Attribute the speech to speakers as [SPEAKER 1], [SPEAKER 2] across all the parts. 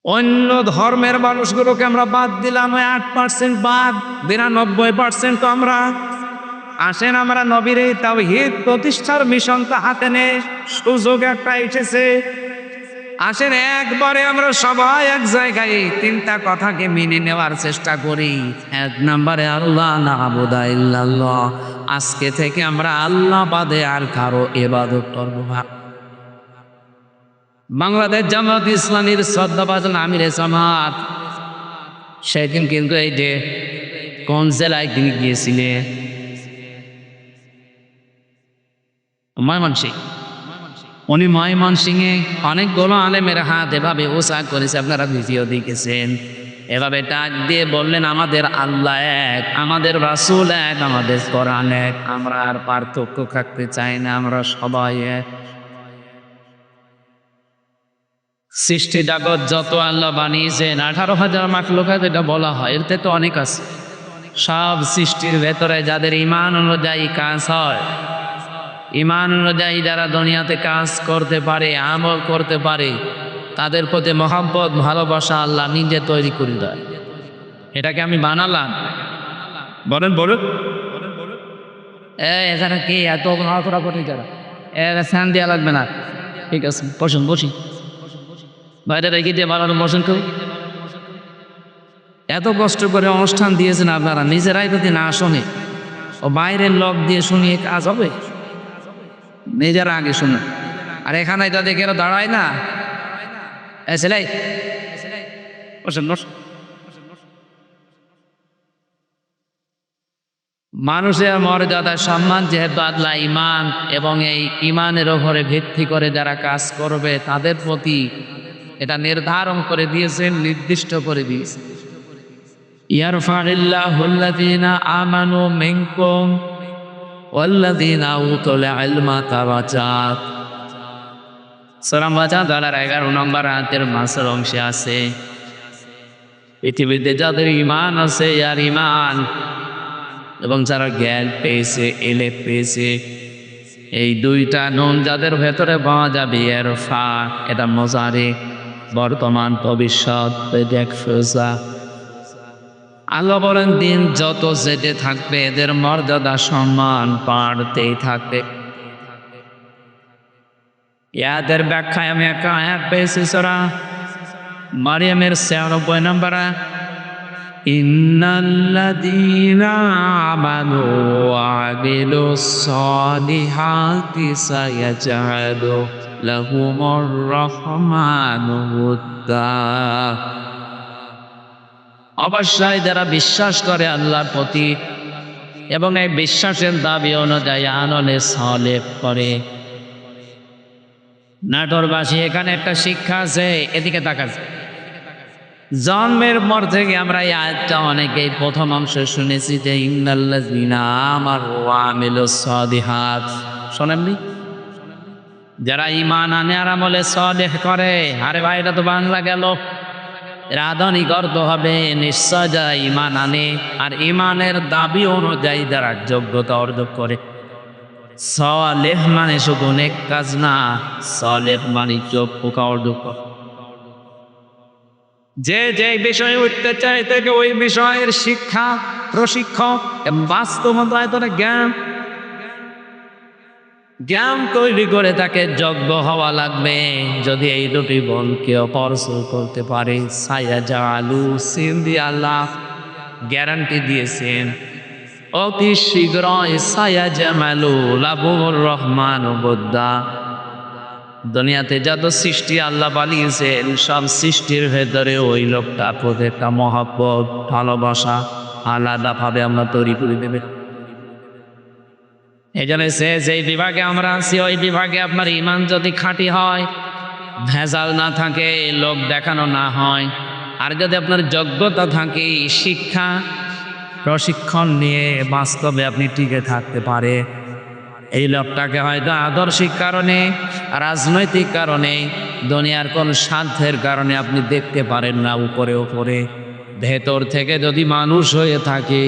[SPEAKER 1] অন্য ধর্মের মানুষগুলোকে আমরা বাদ দিলাম, 8% বাদ, 92% তো আমরা। আসেন আমরা নবীর এই তাওহীদ প্রতিষ্ঠার মিশনটা হাতে নেই, সুযোগ একটা এসেছে। আসেন একবারে আমরা সবাই এক জায়গায় তিনটা কথাকে মেনে নেওয়ার চেষ্টা করি। 1 নম্বরে আল্লাহ না'বুদা ইল্লাল্লাহ, আজকে থেকে আমরা আল্লাহ বাদে আর কারো ইবাদত করব না। বাংলাদেশ জামাত ইসলামীর শ্রদ্ধাভাজন আমিরে জামাত সেদিন কিন্তু এই যে কোন জেলায় তিনি গিয়েছিলেন, ময়মনসিংহ। উনি ময়মনসিংহে অনেকগুলো আলেমের হাত এভাবে উঁচা করেছে, আপনারা ভিডিও দেখেছেন। এভাবে ডাক দিয়ে বললেন আমাদের আল্লাহ এক, আমাদের রাসূল এক, আমাদের কোরআন এক, আমরা আর পার্থক্য থাকতে চাই না, আমরা সবাই এক। সৃষ্টি জগৎ যত আল্লাহ বানিয়েছেন 18,000 মাখলুকাত যেটা বলা হয়, এতে তো অনেক আছে। সব সৃষ্টির ভেতরে যাদের ঈমান অনুযায়ী কাজ হয়, ঈমান অনুযায়ী যারা দুনিয়াতে কাজ করতে পারে, আমল করতে পারে, তাদের প্রতি মহব্বত ভালোবাসা আল্লাহ নিজে তৈরি করে দেয়। এটাকে আমি বানালাম, বলেন বলুন। এখানে কি এত ঘোরাফোরা করতে যারা ফ্যান দেওয়া লাগবে না, ঠিক আছে বসুন, বসি বাইরে রেখে দিয়ে বানানো বসেন। কেউ এত কষ্ট করে অনুষ্ঠান দিয়েছেন আপনারা, নিজেরাই যদি না শোনে ও বাইরের লোক দিয়ে শুনিয়ে কাজ হবে? নিজেরা আগে শুনে। আর এখানে তাদের কেন দাঁড়ায় না? ছেলে বসেন, বসেন। মানুষের মর্যাদা সম্মান যেহেতু আল্লাহ ঈমান এবং এই ঈমানের ওপরে ভিত্তি করে যারা কাজ করবে তাদের প্রতি এটা নির্ধারণ করে দিয়েছেন, নির্দিষ্ট করে দিয়েছেন। ইয়ারফাইল্লাহুল্লাযীনা আমানু মিনকুম ওয়াল্লাযীনা উতুল ইলমা দারাজাত। সূরা মুজাদালার 11 নম্বর আয়াতের মাঝের অংশে আছে, পৃথিবীতে যাদের ঈমান আছে আর ঈমান এবং যারা জ্ঞান পেয়েছে, এলেম পেয়েছে, এই দুইটা নুন যাদের ভেতরে পাওয়া যাবে, এরফা এটা মুজারি, বর্তমান ভবিষ্যৎ, ফিউচার। আল্লাহ বলেন দিন যত যেতে থাকবে এদের মর্যাদা সম্মান বাড়তেই থাকবে। ইয়াদের ব্যাখ্যায় আমি একটা আয়াত পেয়েছি সূরা মারিয়ামের 96 নম্বর, ইন্নাল্লাযীনা আমানু ওয়া আমিলুস সালিহাতি সায়াজআলু লাহুমুর রাহমানু উদ্দা। অবশ্যই যারা বিশ্বাস করে আল্লাহর প্রতি এবং এই বিশ্বাসের দাবি অনুযায়ী আমলে সালেহ করে। নাটোরবাসী, এখানে একটা শিক্ষা আছে, এদিকে তাকাচ্ছে। জন্মের পর থেকে আমরা এই আয়াতটা অনেকেই প্রথম অংশ শুনেছি যে ইন্নাল্লাযীনা আমানু ওয়া আমিলুস সালিহাত, শোনেননি? যারা ঈমান আনে আর আমলে সালেহ করে। আরে ভাই, এটা তো বাংলা গেল, এর আধুনিক অর্থ হবে নিশ্চয় যারা ঈমান আনে আর ঈমানের দাবি অনুযায়ী যারা যোগ্যতা অর্জন করে। সালেহ মানে শুধু নেক কাজ না, সালেহ মানে যোগ্যতা অর্জন করে। যে যে বিষয়ে উঠতে চায় তাকে ওই বিষয়ের শিক্ষা, প্রশিক্ষণ, বাস্তবতায় জ্ঞান তৈরি করে তাকে যোগ্য হওয়া লাগবে। যদি এই দুটি বলকে অপরসর করতে পারে, সায়াজআলু সিন্দি আল্লাহ গ্যারান্টি দিয়েছেন অতি শীঘ্রই সায়াজআলু লাহুমুর রাহমানু উদ্দা। দুনিয়াতে যত সৃষ্টি আল্লাহ বানিয়েছেন সব সৃষ্টির ভেতরে ওই লোকটা প্রত্যেকটা মহব্বত, ভালোবাসা আলাদাভাবে আমরা তৈরি করে দেবে। এই জন্য যেই বিভাগে আমরা আছি ওই বিভাগে আপনার ঈমান যদি খাঁটি হয়, ভেজাল না থাকে, লোক দেখানো না হয়, আর যদি আপনার যোগ্যতা থাকে, শিক্ষা প্রশিক্ষণ নিয়ে বাস্তবে আপনি টিকে থাকতে পারে, এই লোকটাকে হয়তো আদর্শিক কারণে, রাজনৈতিক কারণে, দুনিয়ার কোন স্বার্থের কারণে আপনি দেখতে পারেন না উপরে উপরে, ভেতর থেকে যদি মানুষ হয়ে থাকে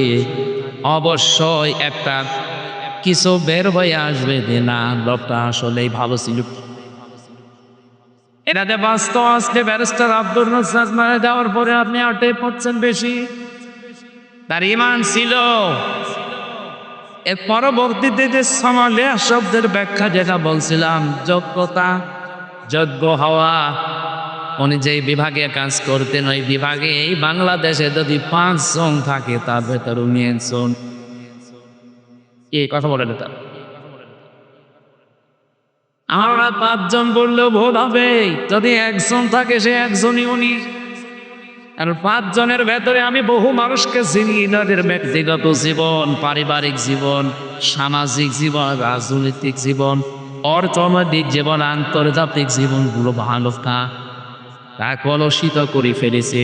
[SPEAKER 1] অবশ্যই একটা কিছু বের হয়ে আসবে যে না, লোকটা আসলেই ভালো ছিল। এটাতে বাস্তব আজকে ব্যারিস্টার আব্দুল রাজ্জাক মারা যাওয়ার পরে আপনি আটে পড়ছেন বেশি। তার ইমান ছিল। এর পরবর্তীতে যে সামালে শব্দের ব্যাখ্যা যেটা বলছিলাম, যোগ্যতা, যোগ্য হওয়া, উনি যেই বিভাগে কাজ করতেন ওই বিভাগে এই বাংলাদেশে যদি 5 জন থাকে তার ভেতর উনি একজন। এই কথা বলে না তার, আমরা 5 জন বললেও ভুল হবে। যদি একজন থাকে সে একজনই উনি। আর 5 জনের ভেতরে আমি বহু মানুষকে চিনি, তাদের ব্যক্তিগত জীবন, পারিবারিক জীবন, সামাজিক জীবন, রাজনৈতিক জীবন, অর্থনৈতিক জীবন, আন্তর্জাতিক জীবনগুলো ভালো তা কলুষিত করে ফেলেছে।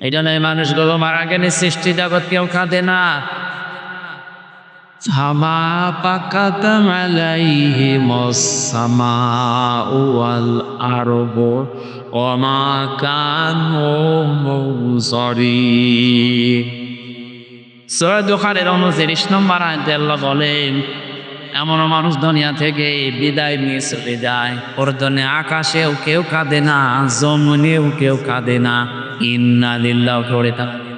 [SPEAKER 1] এই জন্য এই মানুষগুলো মারা গেলে সৃষ্টি জগৎ কেউ কাঁদে না। সামা পাকাতাম আলাইহিমুস সামাউ ওয়াল আরদু ওয়া মা কানু মুনজারিন। সূরা দুখানের 29 নম্বর আয়াতে আল্লাহ বলেন, এমন মানুষ দুনিয়া থেকে বিদায় নিয়ে চলে যায়, ওর জন্য আকাশেও কেউ কাঁদে না, জমিনেও কেউ কাঁদে না। ইন্না লিল্লাহি ওয়া ইন্না ইলাইহি।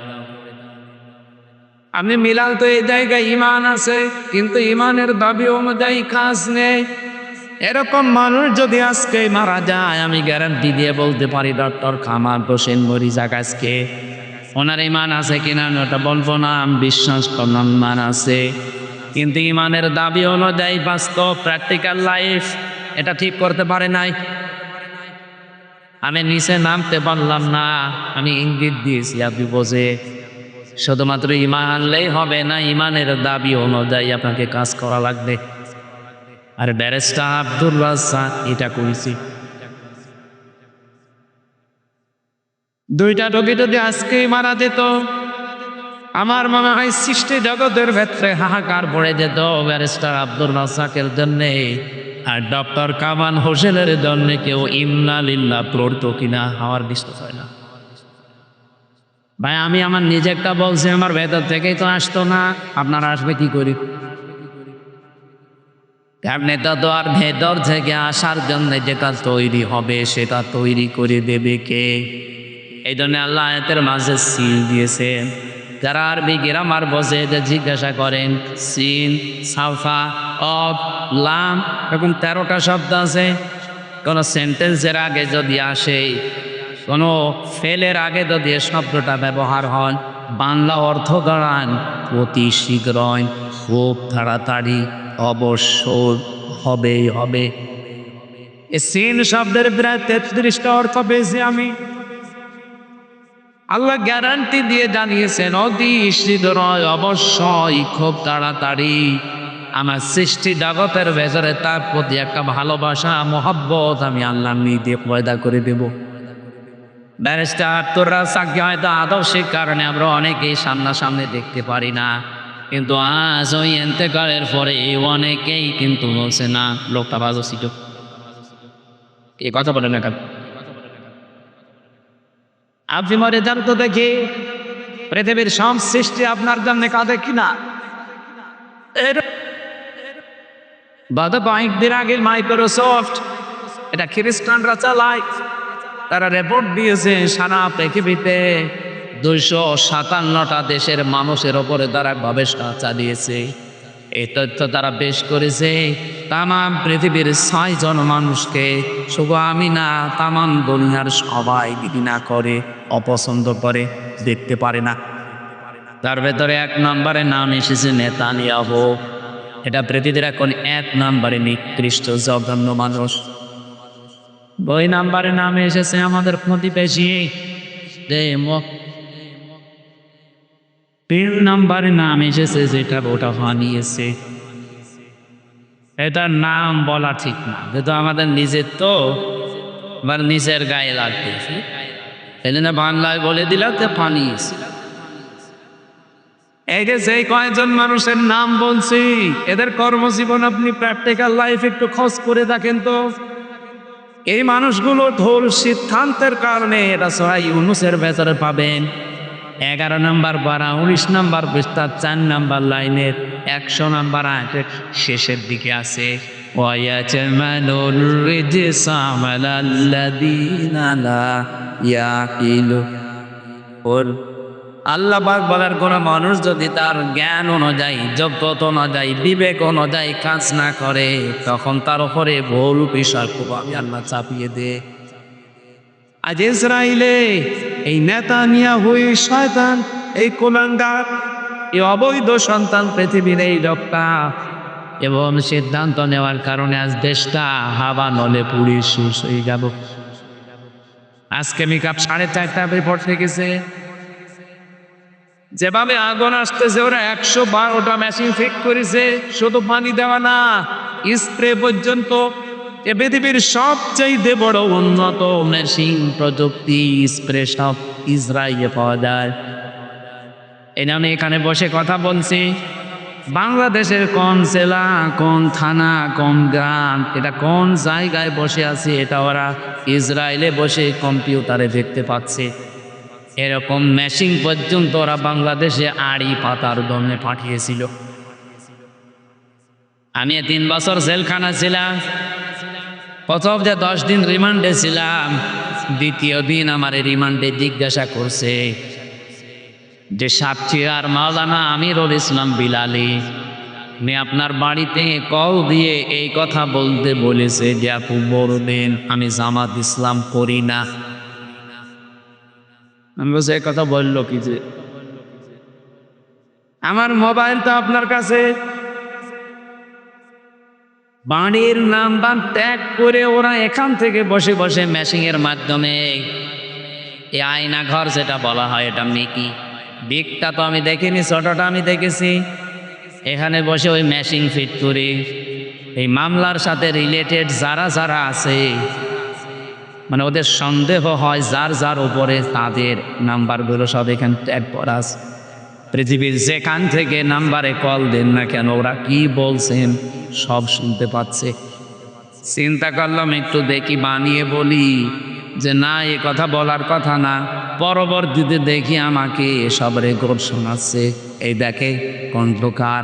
[SPEAKER 1] আপনি মিলাল তো এই জায়গায় ইমান আছে, কিন্তু ইমানের দাবি অনুযায়ী কাজ নেই। এরকম মানুষ যদি আজকে মারা যায়, আমি গ্যারান্টি দিয়ে বলতে পারি ডক্টর কামাল হোসেন মরিজা আজকে ওনার ইমান আছে কিনা ওটা বলবো না, আমি বিশ্বাস করলাম ইমান আছে, কিন্তু ইমানের দাবি অনুযায়ী বাস্তব প্র্যাকটিক্যাল লাইফ এটা ঠিক করতে পারে নাই। আমি নিচে নামতে পারলাম না, আমি ইঙ্গিত দিয়েছি, আপনি বোঝে। শুধুমাত্র ইমান আনলেই হবে না, ইমানের দাবি অনুযায়ী আপনাকে কাজ করা লাগবে। আর ব্যারিস্টার আব্দুল রাজ্জাক এটা করেছি। 2টা রোগী যদি আজকেই মারা যেত, আমার মনে হয় সৃষ্টি জগতের ভেতরে হাহাকার পড়ে যেত ব্যারিস্টার আব্দুল রাজ্জাকের জন্যে। আর ডক্টর কামাল হোসেনের জন্য কেউ ইন্না লিল্লাহ পড়তো কিনা আমার বিশ্বাস হয় না। ভাই আমি আমার নিজেরটা বলছি, আমার ভেতর থেকেই তো আসতো না, আপনারা আসবে কি করি? নেতা তো আর ভেতর থেকে আসার জন্য যেটা তৈরি হবে সেটা তৈরি করে দেবে কে? এই জন্য আল্লাহ আয়াতের মাঝে সিল দিয়েছেন। যারা আরবি গ্রামার বোঝে যে জিজ্ঞাসা করেন, সিন, সাফা, অফ, লাম, এরকম 13টা শব্দ আছে। কোনো সেন্টেন্সের আগে যদি আসে, কোনো ফেলের আগে যদি এ শব্দটা ব্যবহার হয়, বাংলা অর্থ দাঁড়ান অতি শীঘ্রই, খুব তাড়াতাড়ি, অবশ্যই, হবেই হবে। এ সিন শব্দের প্রায় 33টা অর্থ পেয়েছি আমি। আল্লাহ গ্যারান্টি দিয়ে জানিয়েছেন অতি শীঘ্রই, অবশ্যই, খুব তাড়াতাড়ি। আমার সৃষ্টি জগতের ভেতরে তার প্রতি একটা ভালোবাসা, মহব্বত আমি আল্লাহ দিয়ে পয়দা করে দেব। ব্যারিস্টার আব্দুল রাজ্জাককে হয়তো আদর্শিক কারণে আমরা অনেকেই সামনাসামনি দেখতে পারি না, কিন্তু আজ ওই ইন্তেকালের পরে অনেকেই কিন্তু বলছে না লোকটা ভালো ছিল। এই কথা বলে না কেন? আপনি মরে যান তো দেখি পৃথিবীর সব সৃষ্টি আপনার জন্য কাঁদে কিনা। কয়েকদিন আগে মাইক্রোসফট, এটা খ্রিস্টানরা চালায়, তারা রিপোর্ট দিয়েছে সারা পৃথিবীতে 257টা দেশের মানুষের ওপরে তারা গবেষণা চালিয়েছে। এই তথ্য তারা পেশ করেছে। তামাম পৃথিবীর 6 জন মানুষকে, শুধু আমি না, তামাম দুনিয়ার সবাই ঘৃণা করে, অপছন্দ করে, দেখতে পারে না। তার ভেতরে 1 নম্বরে নাম এসেছে নেতানিয়াহু। এটা পৃথিবীর এখন 1 নম্বরে নিকৃষ্ট জঘন্য মানুষ। 2 নম্বরে নামে এসেছে আমাদের প্রতিবেশী 3 নম্বরে নাম এসেছে যেটা ওটা বানিয়েছে। এটার নাম বলা ঠিক না, যেহেতু আমাদের নিজের তো আবার নিজের গায়ে লাগতেছে, এই জন্য বাংলায় বলে দিলাম যে বানিয়েছে। এই যে সেই কয়েকজন মানুষের নাম বলছি, এদের কর্মজীবন আপনি প্র্যাকটিক্যাল লাইফ একটু খোঁজ করে দেখেন তো। এই মানুষগুলো ভুল সিদ্ধান্তের কারণে এটা সূরা ইউনূসের ভেতরে পাবেন 11 নম্বর পারা 19 নম্বর পৃষ্ঠা 4 নম্বর লাইনের 100 নম্বর আয়াতের শেষের দিকে আছে। ويتمن الرجس على الذين لا يعقلون আল্লাহ পাক বলার কোন মানুষ যদি তার জ্ঞান অনুযায়ী যোগ্যতা অনুযায়ী বিবেক অনুযায়ী কাজ না করে তখন তার উপরে ভুল বিষয় খুব আমি আল্লাহ চাপিয়ে দে। আজ ইসরায়েলে এই নেতানিয়াহু শয়তান এই কুলাঙ্গার এই অবৈধ সন্তান পৃথিবীর এই লোকটা এবং সিদ্ধান্ত নেওয়ার কারণে আজ দেশটা হাওয়া নলে পুড়ে শেষ হয়ে গেল। আজকে মেকআপ 4:30 রিপোর্ট থেকে যেভাবে আগুন আসতেছে ওরা 112টা মেশিন ফিট করেছে, শুধু পানি দেওয়া না স্প্রে পর্যন্ত। এ পৃথিবীর সবচেয়ে বড় উন্নত মেশিন প্রযুক্তি স্প্রে সব ইসরায়েলে পাওয়া যায়। এই নামে এখানে বসে কথা বলছি, বাংলাদেশের কোন জেলা কোন থানা কোন গ্রাম এটা কোন জায়গায় বসে আছে এটা ওরা ইসরায়েলে বসে কম্পিউটারে দেখতে পাচ্ছে। এরকম মেশিন পর্যন্ত ওরা বাংলাদেশে আড়ি পাতার জন্য পাঠিয়েছিল। আমি 3 বছর জেলখানা ছিলাম। প্রথম যে 10 দিন রিমান্ডে ছিলাম, দ্বিতীয় দিন আমার রিমান্ডে জিজ্ঞাসা করছে যে সাতক্ষীরার মাওলানা আমিরুল ইসলাম বিলালি উনি আপনার বাড়িতে কল দিয়ে এই কথা বলতে বলেছে যে আপনি বলবেন আমি জামাত ইসলাম করি না। আমি বলছি এই কথা বললো কি যে আমার মোবাইল তো আপনার কাছে, বাড়ির নাম্বার ত্যাগ করে ওরা এখান থেকে বসে বসে মেশিনের মাধ্যমে এই আয়না ঘর যেটা বলা হয় এটা মিকি বিগটা তো আমি দেখিনি, ছোটটা আমি দেখেছি। এখানে বসে ওই মেশিন ফিট করে এই মামলার সাথে রিলেটেড যারা যারা আছে মানে ওদের সন্দেহ হয় যার যার উপরে তাদের নাম্বারগুলো সব এখানে ট্যাগ করা আছে। পৃথিবীর যেখান থেকে নাম্বারে কল দেন না কেন ওরা কি বলছেন সব শুনতে পাচ্ছে। চিন্তা করলাম একটু দেখি বানিয়ে বলি যে না এ কথা বলার কথা না, পরবর্তীতে দেখি আমাকে এসব রেকর্ড শোনাচ্ছে। এই দেখে কণ্ঠকার।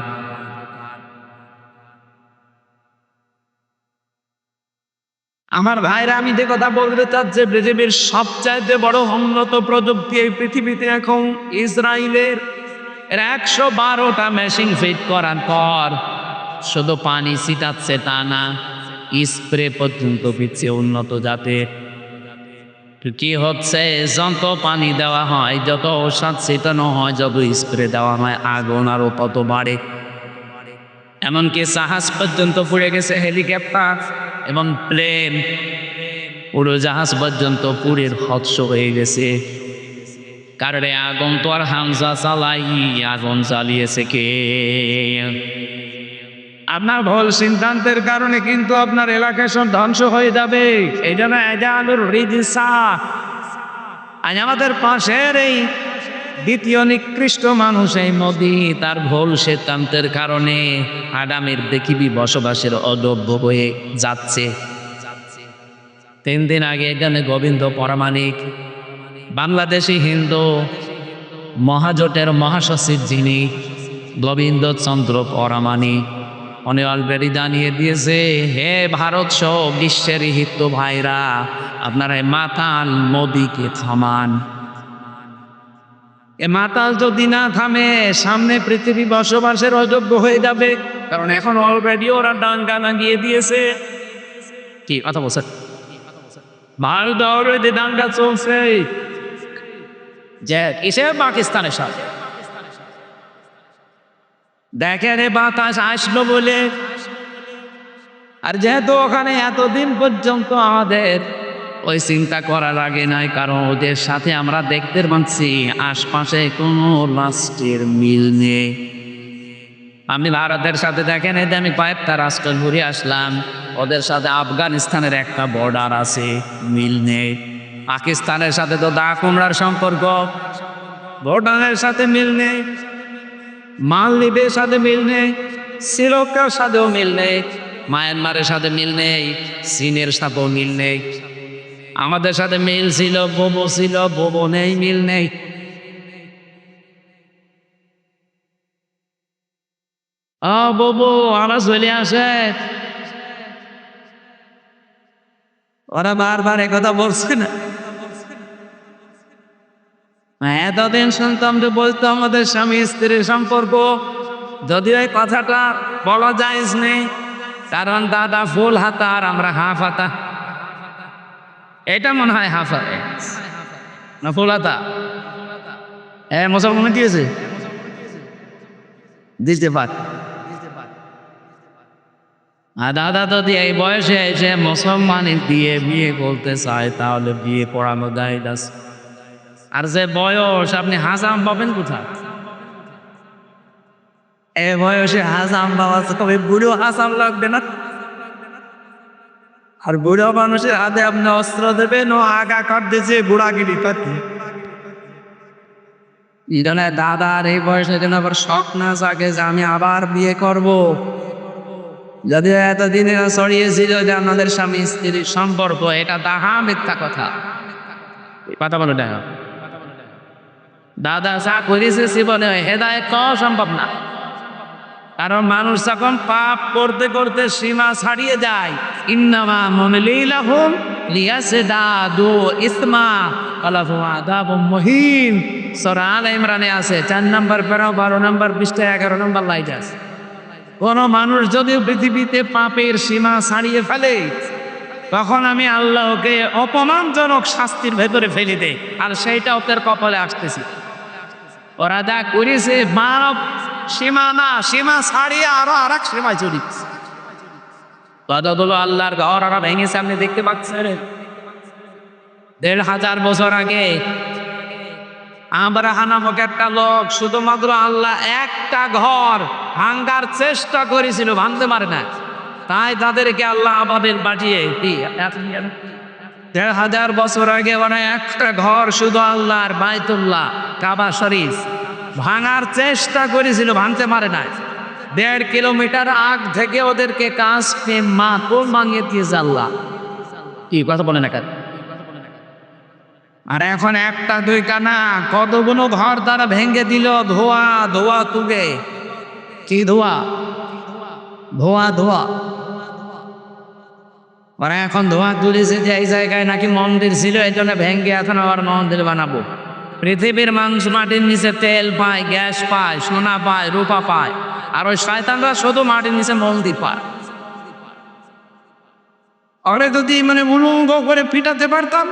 [SPEAKER 1] আমার ভাইরা আমি যে কথা বলতে চাচ্ছি পৃথিবীর সবচাইতে বড় উন্নত প্রযুক্তি এই পৃথিবীতে এখন ইসরায়েলের 112টা মেশিন ফিট করার পর শুধু পানি ছিটাচ্ছে তা না, স্প্রে পর্যন্ত পিছিয়ে উন্নত জাতের। কি হচ্ছে যত পানি দেওয়া হয় যত ঔষধ ছিটানো হয় যত স্প্রে দেওয়া হয় আগুন আরো কত বাড়ে। এমনকি জাহাজ পর্যন্ত পুড়ে গেছে, হেলিকপ্টার এবং প্লেন উড়োজাহাজ পর্যন্ত পুড়ে ধ্বংস হয়ে গেছে। কারণ আগুন তো আর হামজা চালাই, আগুন চালিয়েছে কে? আপনার ভুল সিদ্ধান্তের কারণে কিন্তু আপনার এলাকা সব ধ্বংস হয়ে যাবে। এই জন্য এজালুর রিজিসা আজ আমাদের পাশের এই দ্বিতীয় নিকৃষ্ট মানুষ এই মোদি তার ভুল সিদ্ধান্তের কারণে আগামীর পৃথিবী বসবাসের অযোগ্য হয়ে যাচ্ছে। 3 দিন আগে এখানে গোবিন্দ পরামানিক বাংলাদেশি হিন্দু মহাজোটের মহাসচিব যিনি গোবিন্দ চন্দ্র পরামানিক উনি অলরেডি জানিয়ে দিয়েছে, হে ভারত সহ বিশ্বের হিন্দু ভাইরা আপনারা মাতাল মোদিকে থামান। এ মাতাল যদি না থামে সামনে পৃথিবী বসবাসের অযোগ্য হয়ে যাবে। কারণ এখন অলরেডি ওরা দাঙ্গা লাগিয়ে দিয়েছে। কি কথা বলছে? ভারত অলরেডি দাঙ্গা চলছে যে কিসে পাকিস্তানের সাথে। দেখেন এ বাতাস আসলো বলে, আর যেহেতু ওখানে এতদিন পর্যন্ত আমাদের ওই চিন্তা করা লাগে নাই, কারণ ওদের সাথে আমরা দেখতে পাচ্ছি আশপাশে কোনো রাষ্ট্রের মিল নেই। আমি ভারতের সাথে দেখেন এই যে আমি কয়েকটা রাষ্ট্র ঘুরে আসলাম, ওদের সাথে আফগানিস্তানের একটা বর্ডার আছে, মিল নেই। পাকিস্তানের সাথে তো দা কুমড়ার সম্পর্ক, ভুটানের সাথে মিল নেই। মালদ্বীপের সাথে মিল নেই, শ্রীলঙ্কার সাথেও মিল নেই, মায়ানমারের সাথে মিল নেই, চীনের সাথেও মিল নেই। আমাদের সাথে মিল ছিল, বোবো ছিল, বোবো নেই, মিল নেই। বোবো আমরা চলে আসে ওরা বারবার একথা বলছে না? এতদিন শুনতাম যে বলতো আমাদের স্বামী স্ত্রীর সম্পর্ক, যদিও এই কথাটা বলা যায়জ নেই, কারণ দাদা ফুল হাতা আর আমরা হাফ হাতা। এটা মনে হয় হাফ হাতে না ফুল হাতা। মুসলমান দিয়েছে, দিতে পার। আর দাদা যদি এই বয়সে এসে মুসলমানি দিয়ে বিয়ে করতে চায় তাহলে বিয়ে পড়ানো যায়। আর যে বয়স, আপনি হাজাম পাবেন কোথায়? এ বয়সে হাজাম বাবা, তবে বুড়ো হাজাম লাগবে না? আর বুড়ো মানুষের হাতে আপনি অস্ত্র দেবেন, ও আগা কাট দিয়েছে বুড়াগিরি পাতি। দাদার এই বয়সে যেন আবার শখ না জাগে যে আমি আবার বিয়ে করব। যদিও এতদিনে ছড়িয়েছিল যে আমাদের স্বামী স্ত্রীর সম্পর্ক, এটা দাহা মিথ্যা কথা। কথা বলো দেখা, দাদা যা করেছে জীবনে হেদায়েত পাওয়া সম্ভব না। কারণ মানুষ যখন পাপ করতে করতে সীমা ছাড়িয়ে যায়, ইন্নামা মুমিলিলাহুম লিয়াসদাদু ইসমা ওয়ালাহু আযাবুম মুহিন, সূরা আলে ইমরানে আছে 4 নম্বর 12 নম্বর 20 11 নম্বর লাইট আছে। কোন মানুষ যদি পৃথিবীতে পাপের সীমা ছাড়িয়ে ফেলে, তখন আমি আল্লাহকে অপমানজনক শাস্তির ভেতরে ফেলে দেই, আর সেইটা ওদের কপালে আসতেছি। ওরা যা করেছে মানব সীমা না, সীমা ছাড়িয়ে আরো আর এক সীমায় চড়িয়েছে। কতগুলো আল্লাহর ঘর ওরা ভেঙেছে, আপনি দেখতে পাচ্ছেন। 1500 বছর আগে আব্রাহা নামক একটা লোক শুধুমাত্র আল্লাহ একটা ঘর ভাঙ্গার চেষ্টা করেছিল, ভাঙতে পারে না, তাই তাদেরকে আল্লাহ আবাবিল পাঠিয়ে 1500 বছর আগে ওরা একটা ঘর শুধু আল্লাহর বাইতুল্লাহ কাবা শরীফ ভাঙার চেষ্টা করেছিল, ভাঙতে পারে না। 1.5 কিলোমিটার আগ থেকে ওদেরকে কাজকে মাতুল ভাঙিয়ে দিয়েছে আল্লাহ। কি কথা বলে না কেন? আর এখন একটা দুইটা না, কতগুলো ঘর তারা ভেঙে দিল। ধোয়া ধোয়া তুগে, কি ধোয়া? ধোয়া ধোয়া। ওরা এখন ধোয়া তুলেছে যে এই জায়গায় নাকি মন্দির ছিল, এই জন্য ভেঙে এখন আবার মন্দির বানাবো। পৃথিবীর মানুষ মাটির নিচে তেল পায়, গ্যাস পায়, সোনা পায়, রূপা পায়, আর ওই শয়তানরা শুধু মাটির নিচে মন্দির পায়। ওরে যদি উলঙ্গ করে পিটাতে পারতাম।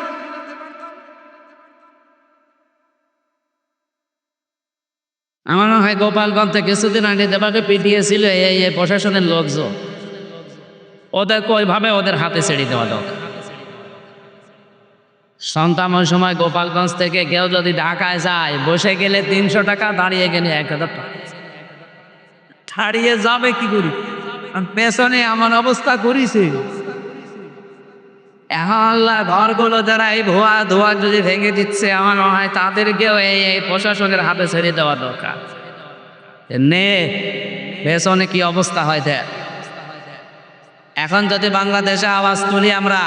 [SPEAKER 1] আমার মনে হয় গোপালগঞ্জে কিছুদিন আগে দেবাকে পিটিয়েছিল এই প্রশাসনের লোকজন, ওদেরকে ওইভাবে ওদের হাতে ছেড়ে দেওয়া দরকার। সন্তান ওই সময় গোপালগঞ্জ থেকে কেউ যদি ঢাকায় যায়, বসে গেলে 300 টাকা, দাঁড়িয়ে গেলে 1000 টাকা। দাঁড়িয়ে যাবে কি করি, পেছনে এমন অবস্থা করেছে। এখন আল্লাহ ঘরগুলো যারা এই ভুয়া ধোয়া যদি ভেঙে দিচ্ছে, আমার মনে হয় তাদেরকেও এই প্রশাসনের হাতে ছেড়ে দেওয়া দরকার। নে পেছনে কি অবস্থা হয় দেখ। এখন যদি বাংলাদেশে আওয়াজ তুলি আমরা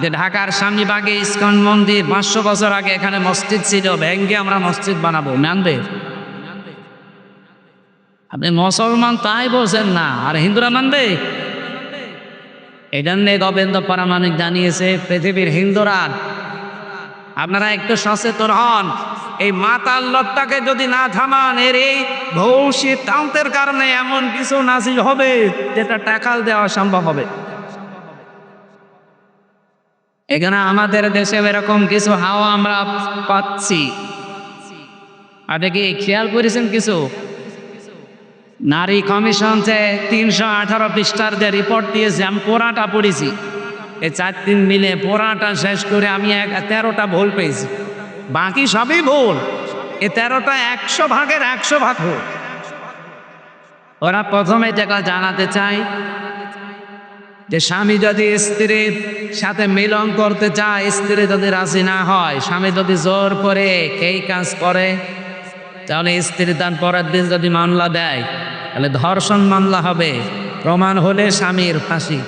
[SPEAKER 1] যে ঢাকার শামীবাগে ইসকন মন্দির 500 বছর আগে এখানে মসজিদ ছিল, ভেঙ্গে আমরা মসজিদ বানাবো, মানবে? আপনি মুসলমান তাই বলছেন না, আর হিন্দুরা মানবে? এই জন্যে গোবিন্দ পারমাণিক জানিয়েছে পৃথিবীর হিন্দুরা, আপনারা একটু সচেতন হন। এই মাতাল লোকটাকে যদি না থামান, এর এই ভবিষ্যতের কারণে এমন কিছু নাজিল হবে যেটা টাকাল দেওয়া সম্ভব হবে। এখানে আমাদের দেশে এরকম কিছু হাওয়া আমরা পাচ্ছি। আপনি কি খেয়াল করেছেন কিছু? নারী কমিশন যে 318 পৃষ্ঠার যে রিপোর্ট দিয়েছে, আমি পোড়াটা পড়েছি। এই 4 দিন মিলে পোড়াটা শেষ করে আমি 13টা ভুল পেয়েছি, বাকি সবই ভুল। এই 13টা 100 ভাগের 100 ভাগ ভুল। ওরা প্রথমে যেটা জানাতে চায় যে স্বামী যদি স্ত্রীর সাথে মিলন করতে চায়, স্ত্রী যদি রাজি না হয়, স্বামী যদি জোর করে এই কাজ করে, তাহলে স্ত্রী তার পরের দিন যদি মামলা দেয়, তাহলে ধর্ষণ মামলা হবে, প্রমাণ হলে স্বামীর ফাঁসি।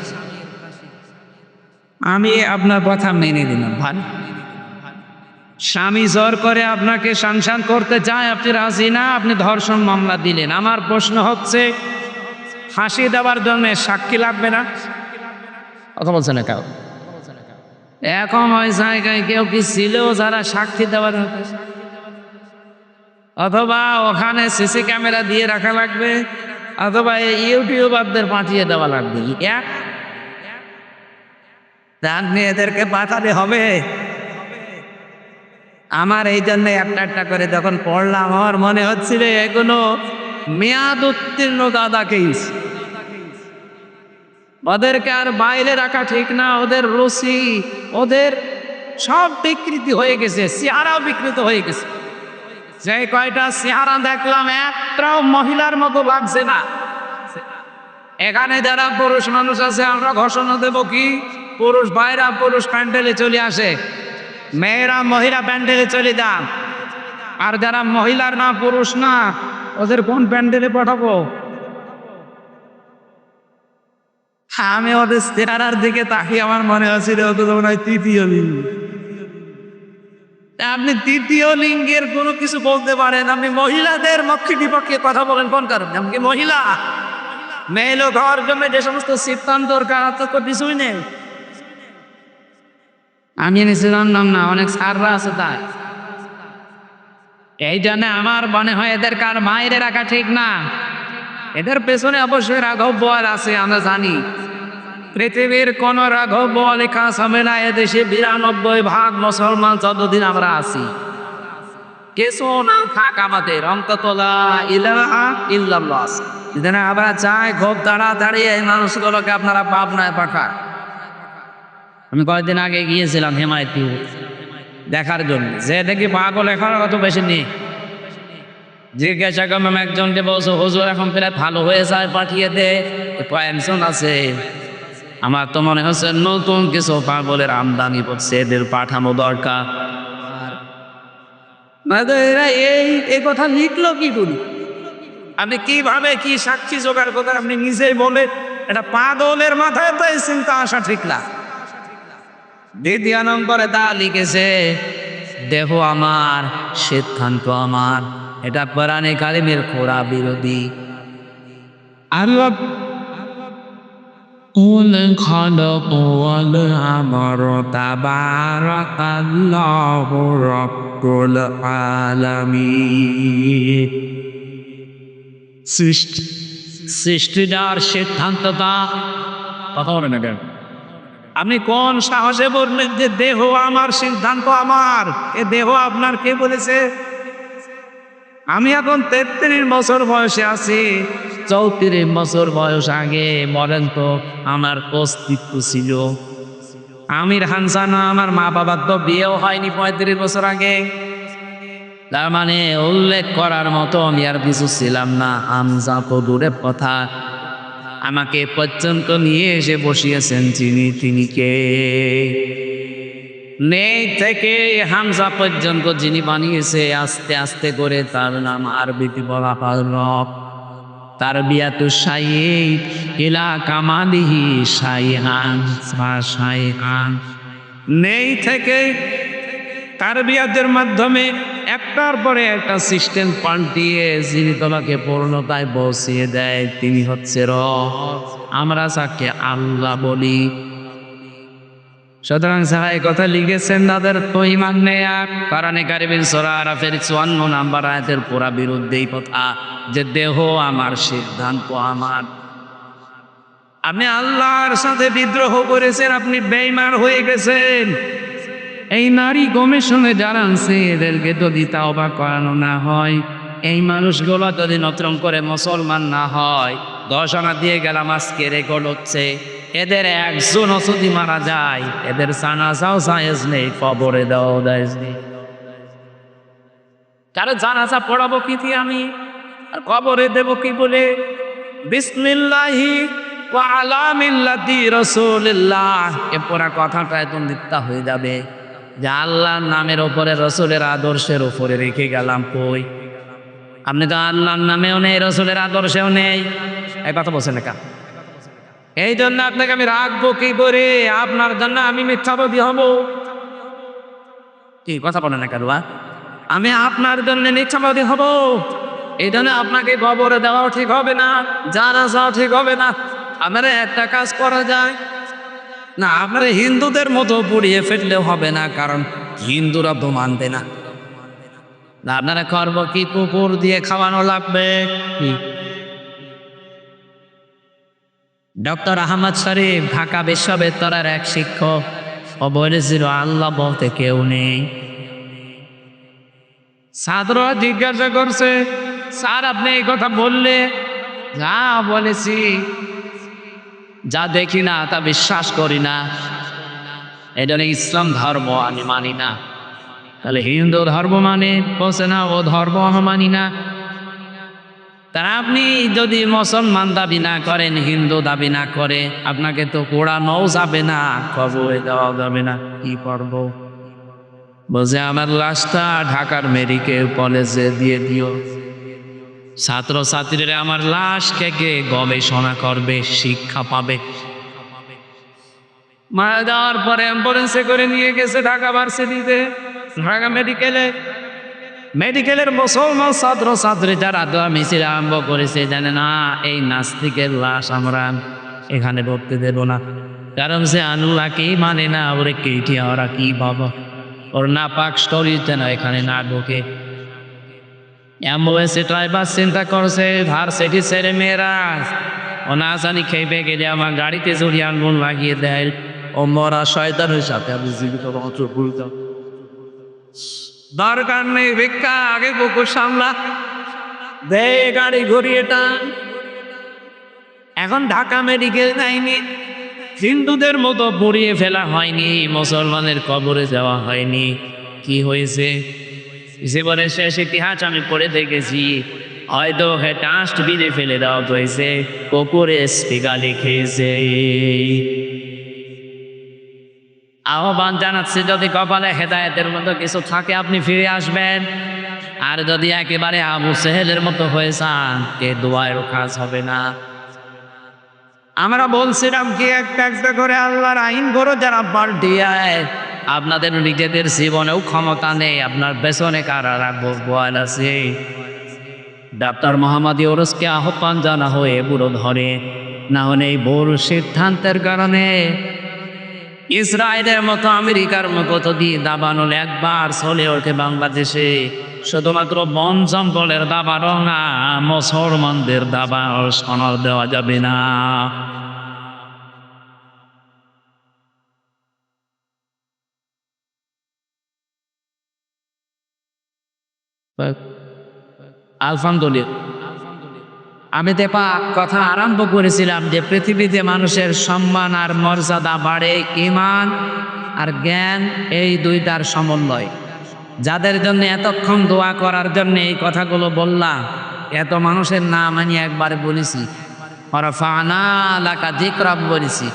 [SPEAKER 1] আমি আপনার কথা মেনে নিলাম, ভাই। স্বামী জোর করে আপনাকে সংসার করতে চায়, আপনি রাজি না, আপনি ধর্ষণ মামলা দিলেন। আমার প্রশ্ন হচ্ছে, ফাঁসি দেওয়ার জন্য সাক্ষী লাগবে না? কথা বলছে না কেউ? এখন ওই জায়গায় কেউ কি ছিল যারা সাক্ষী দেওয়ার হবে? অথবা ওখানে সিসি ক্যামেরা দিয়ে রাখা লাগবে, অথবা ইউটিউবারদের পাঠিয়ে দেওয়া লাগবে। এদেরকে পাঠাতে হবে। আমার এই জন্য একটা একটা করে যখন পড়লাম আমার মনে হচ্ছিল এগুলো মেয়াদ উত্তীর্ণ দাদাকেই, ওদেরকে আর বাইরে রাখা ঠিক না। ওদের রুচি, ওদের সব বিকৃতি হয়ে গেছে, চেহারাও বিকৃত হয়ে গেছে। যে কয়টা চেহারা দেখলাম একটাও মহিলার মতো লাগছে না। এখানে যারা পুরুষ মানুষ আছে আমরা ঘোষণা দেব কি, পুরুষ ভাইরা পুরুষ প্যান্ডেলে চলে আসে, মেয়েরা মহিলা প্যান্ডেলে চলে যান। আর যারা মহিলার না পুরুষ না ওদের কোন প্যান্ডেলে পাঠাবো? আমি ওদের চেহারার দিকে তাকিয়ে আমার মনে হচ্ছিল তৃতীয় লিঙ্গ। আপনি তৃতীয় লিঙ্গের কোনো কিছু বলতে পারেন, আপনি মহিলাদের পক্ষে বিপক্ষে কথা বলেন কোন কারণে? আমি কি মহিলা? মেয়ে লোক হওয়ার জন্য যে সমস্ত সিদ্ধান্ত দরকার তো কিছুই নেই। আমি নিচে জানলাম না, অনেক সাররা আছে তাই। এই জন্য আমার মনে হয় এদেরকে আর বাইরে রাখা ঠিক না। এদের পেছনে অবশ্যই রাঘব বোয়াল আছে, আমরা জানি। পৃথিবীর কোন রাঘব বোয়াল কাজ হবে না। এদেশে 92% মুসলমান যতদিন আমরা আছি। কিছু না থাক আমাদের, অন্তত লা ইলাহা ইল্লাল্লাহ। যেন আমরা চাই খুব তাড়াতাড়ি এই মানুষগুলোকে আপনারা পাবনায় পাঠান। আমি কয়েকদিন আগে গিয়েছিলাম হেমায়তপুর দেখার জন্য, যে দেখি পাগল এখন কত বেশি নেই। জিজ্ঞাসা করলাম একজনকে, বলছো হুজুর এখন প্রায় ভালো হয়ে যায়, পাঠিয়ে দে। কয়েকজন আছে, আমার তো মনে হচ্ছে নতুন কিছু পাগলের আমদানি করছে, এদের পাঠানো দরকার। এরা এই কথা লিখলো কি করি? আপনি কিভাবে কি সাক্ষী জোগাড় করবেন? আপনি নিজেই বলে এটা পাগলের মাথায় তো এই চিন্তা আসা ঠিক না। দ্বিতীয় নম্বরে তা লিখেছে দেহ আমার, সিদ্ধান্ত আমার। এটা কোরআনে কারিমের খোরা বিরোধী। আল্লাহ কুল খালাক ওয়াল আমর তাবারাকাল্লাহু রাব্বুল আলামিন। সৃষ্টিটার সিদ্ধান্তটা কথা হবে না কেন? আপনি কোন সাহসে বললেন যে দেহ আমার, সিদ্ধান্ত আমার? এ দেহ আপনার কে বলেছে? আমি এখন 33 বছর বয়সে আছি। 34 বছর বয়স আগে বলেন তো আমার অস্তিত্ব ছিল? আমির হানসানা আমার মা বাবার তো বিয়েও হয়নি 35 বছর আগে। তার মানে উল্লেখ করার মতো আমি আর কিছু ছিলাম না। হামজা তো দূরের কথা, আমাকে পর্যন্ত নিয়ে এসে বসিয়েছেন তিনি কে? নেই থেকে হামজা পর্যন্ত যিনি বানিয়েছে আস্তে আস্তে করে, তার নাম আরবিতে বলা হয় রব। তার বিয়াতু শাইখ ইলা কামালিহি শাইহান বা শাইহান। নেই থেকে তার বিয়াতের মাধ্যমে একটার পরে একটা সিস্টেম পাল্টিয়ে যিনি তোমাকে পূর্ণতায় বসিয়ে দেয় তিনি হচ্ছে রব। আমরা যাকে আল্লাহ বলি। সুতরাং যারা এই কথা লিখেছেন তাদের তো ঈমান নেই। কোরআনে কারিমের সূরা আরাফের 54 নম্বর আয়াতের পুরা বিরুদ্ধেই কথা, যে দেহ আমার, সিদ্ধান্ত আমার। আপনি আল্লাহর সাথে বিদ্রোহ করেছেন, আপনি বেঈমান হয়ে গেছেন। এই নারী কমিশনে যারা আছে এদেরকে যদি তাওবা করানো না হয়, এই মানুষগুলো যদি নতুন করে মুসলমান না হয়, ঘোষণা দিয়ে গেলাম আজকে রেকর্ড হচ্ছে, এদের একজন যদি মারা যায় এদের জানাজাও জায়েজ নেই, কবরে দেওয়াও জায়েজ নেই। কারো জানাজা পড়াবো কি দিয়ে আমি, আর কবরে দেব কি বলে? বিসমিল্লাহি ওয়া আলা মিল্লাতি রাসূলিল্লাহ, এ পুরা কথাটা এত মিথ্যা হয়ে যাবে যে আল্লাহর নামের উপরে, রসুলের আদর্শের উপরে রেখে গেলাম। কই, আপনি তো আল্লাহর নামেও নেই, রসুলের আদর্শেও নেই, এই কথা বলছেন না। এই জন্য আপনাকে আমি রাখবো কি করে? আপনার জন্য আমি মিথ্যাবাদী হব? কি কথা বলেন না কেন? আমি আপনার জন্য মিথ্যাবাদী হব? এই জন্য আপনাকে কবরে দেওয়াও ঠিক হবে না, জানাজাও ঠিক হবে না। আপনারা একটা কাজ করা যায়, না, আপনারা হিন্দুদের মতো পুড়িয়ে ফেললেও হবে না, কারণ হিন্দুরা তো মানবে না। না, আপনারা করব কি, কুকুর দিয়ে খাওয়ানো লাগবে। ডক্টর আহমদ শরীফ ঢাকা বিশ্ববিদ্যালয়ের এক শিক্ষক ও বলেছিল আল্লাহ বলতে কেউ নেই। ছাত্ররা জিজ্ঞাসা করছে, স্যার আপনি এই কথা বললে? যা বলেছি, যা দেখি না তা বিশ্বাস করি না, এটা ইসলাম ধর্ম আমি মানি না। তাহলে হিন্দু ধর্ম মানে বলছে না ও ধর্ম আমি মানি না। তারা আপনি যদি মুসলমান দাবি না করেন, হিন্দু দাবি না করে, আপনাকে তো পোড়ানোও যাবে না, কবরে দেওয়া যাবে না, কি করব? বলছে আমার লাশটা ঢাকার মেডিকেল কলেজে দিয়ে দিও। ছাত্র ছাত্রীরা আমার লাশ কে গবেষণা করবে, শিক্ষা পাবে। মারা যাওয়ার পরে অ্যাম্বুলেন্সে করে নিয়ে গেছে ঢাকা ভার্সিটিতে, ঢাকা মেডিকেলের মুসলমান ছাত্র ছাত্রী যারা দোয়া মিছিল আরম্ভ করেছে, জানে না এই নাস্তিকের লাশ আমরা এখানে ভর্তি দেব না, কারণ সে আল্লাহকেই মানে না, ওরে কেটে ওরা কি বাবা, ওর না পাক স্টোরিতে না এখানে না ঢোকে। অ্যাম্বুলেন্সে ড্রাইভার চিন্তা করছে ভার্সিটি ছেলে মেয়েরা ও না জানি খেয়ে গেলে আমার গাড়িতে জড়িয়ে আনবন লাগিয়ে দেয়, ও মরা শয়তানের সাথে আমি জীবিত ভুলতাম। দরকার নেই ভিক্ষা, আগে কুকুর সামলা দে, গাড়ি ঘুরিয়ে টান। এখন ঢাকা মেডিকেল যায়নি, হিন্দুদের মতো পুড়িয়ে ফেলা হয়নি, মুসলমানের কবরে যাওয়া হয়নি। কি হয়েছে জীবনের শেষ ইতিহাস আমি পড়ে দেখেছি, হয়তো ডাস্টবিনে ফেলে দেওয়া হয়েছে, কুকুরে স্পিকা লিখেছে। আহ্বান জানাচ্ছি, যদি কপালে হেদায়েতের মতো কিছু থাকে আপনি ফিরে আসবেন, আর যদি একেবারে আবু সেহেলের মতো হয়ে যান, কে দোয়ারও কাজ হবে না। আমরা বলছিলাম কি একটা একটা করে আল্লাহর আইন করো, যারা পাল্টিয়ে আপনাদের নিজেদের জীবনেও ক্ষমতা নেই, আপনার পেছনে কারা রাখবো বয়াল আছে। ডাক্তার মোহাম্মদ ইউনূসকে আহ্বান জানা হয়ে বুড়ো ধরে, না হলে এই ভুল সিদ্ধান্তের কারণে ইসরায়েলের মতো আমেরিকার মতো যদি দাবানল একবার চলে ওঠে বাংলাদেশে, শুধুমাত্র বন জঙ্গলের দাবানল না, মুসলমানদের দাবানল সনদ দেওয়া যাবে না। আলহামদুলিল্লাহ, আমি দেপা কথা আরম্ভ করেছিলাম যে পৃথিবীতে মানুষের সম্মান আর মর্যাদা বাড়ে ঈমান আর জ্ঞান, এই দুইটার সমন্বয়। যাদের জন্য এতক্ষণ দোয়া করার জন্য এই কথাগুলো বললাম, এত মানুষের নাম আমি একবার বলেছি, ওয়ারাফা'না লাকা যিকরাক বলেছি।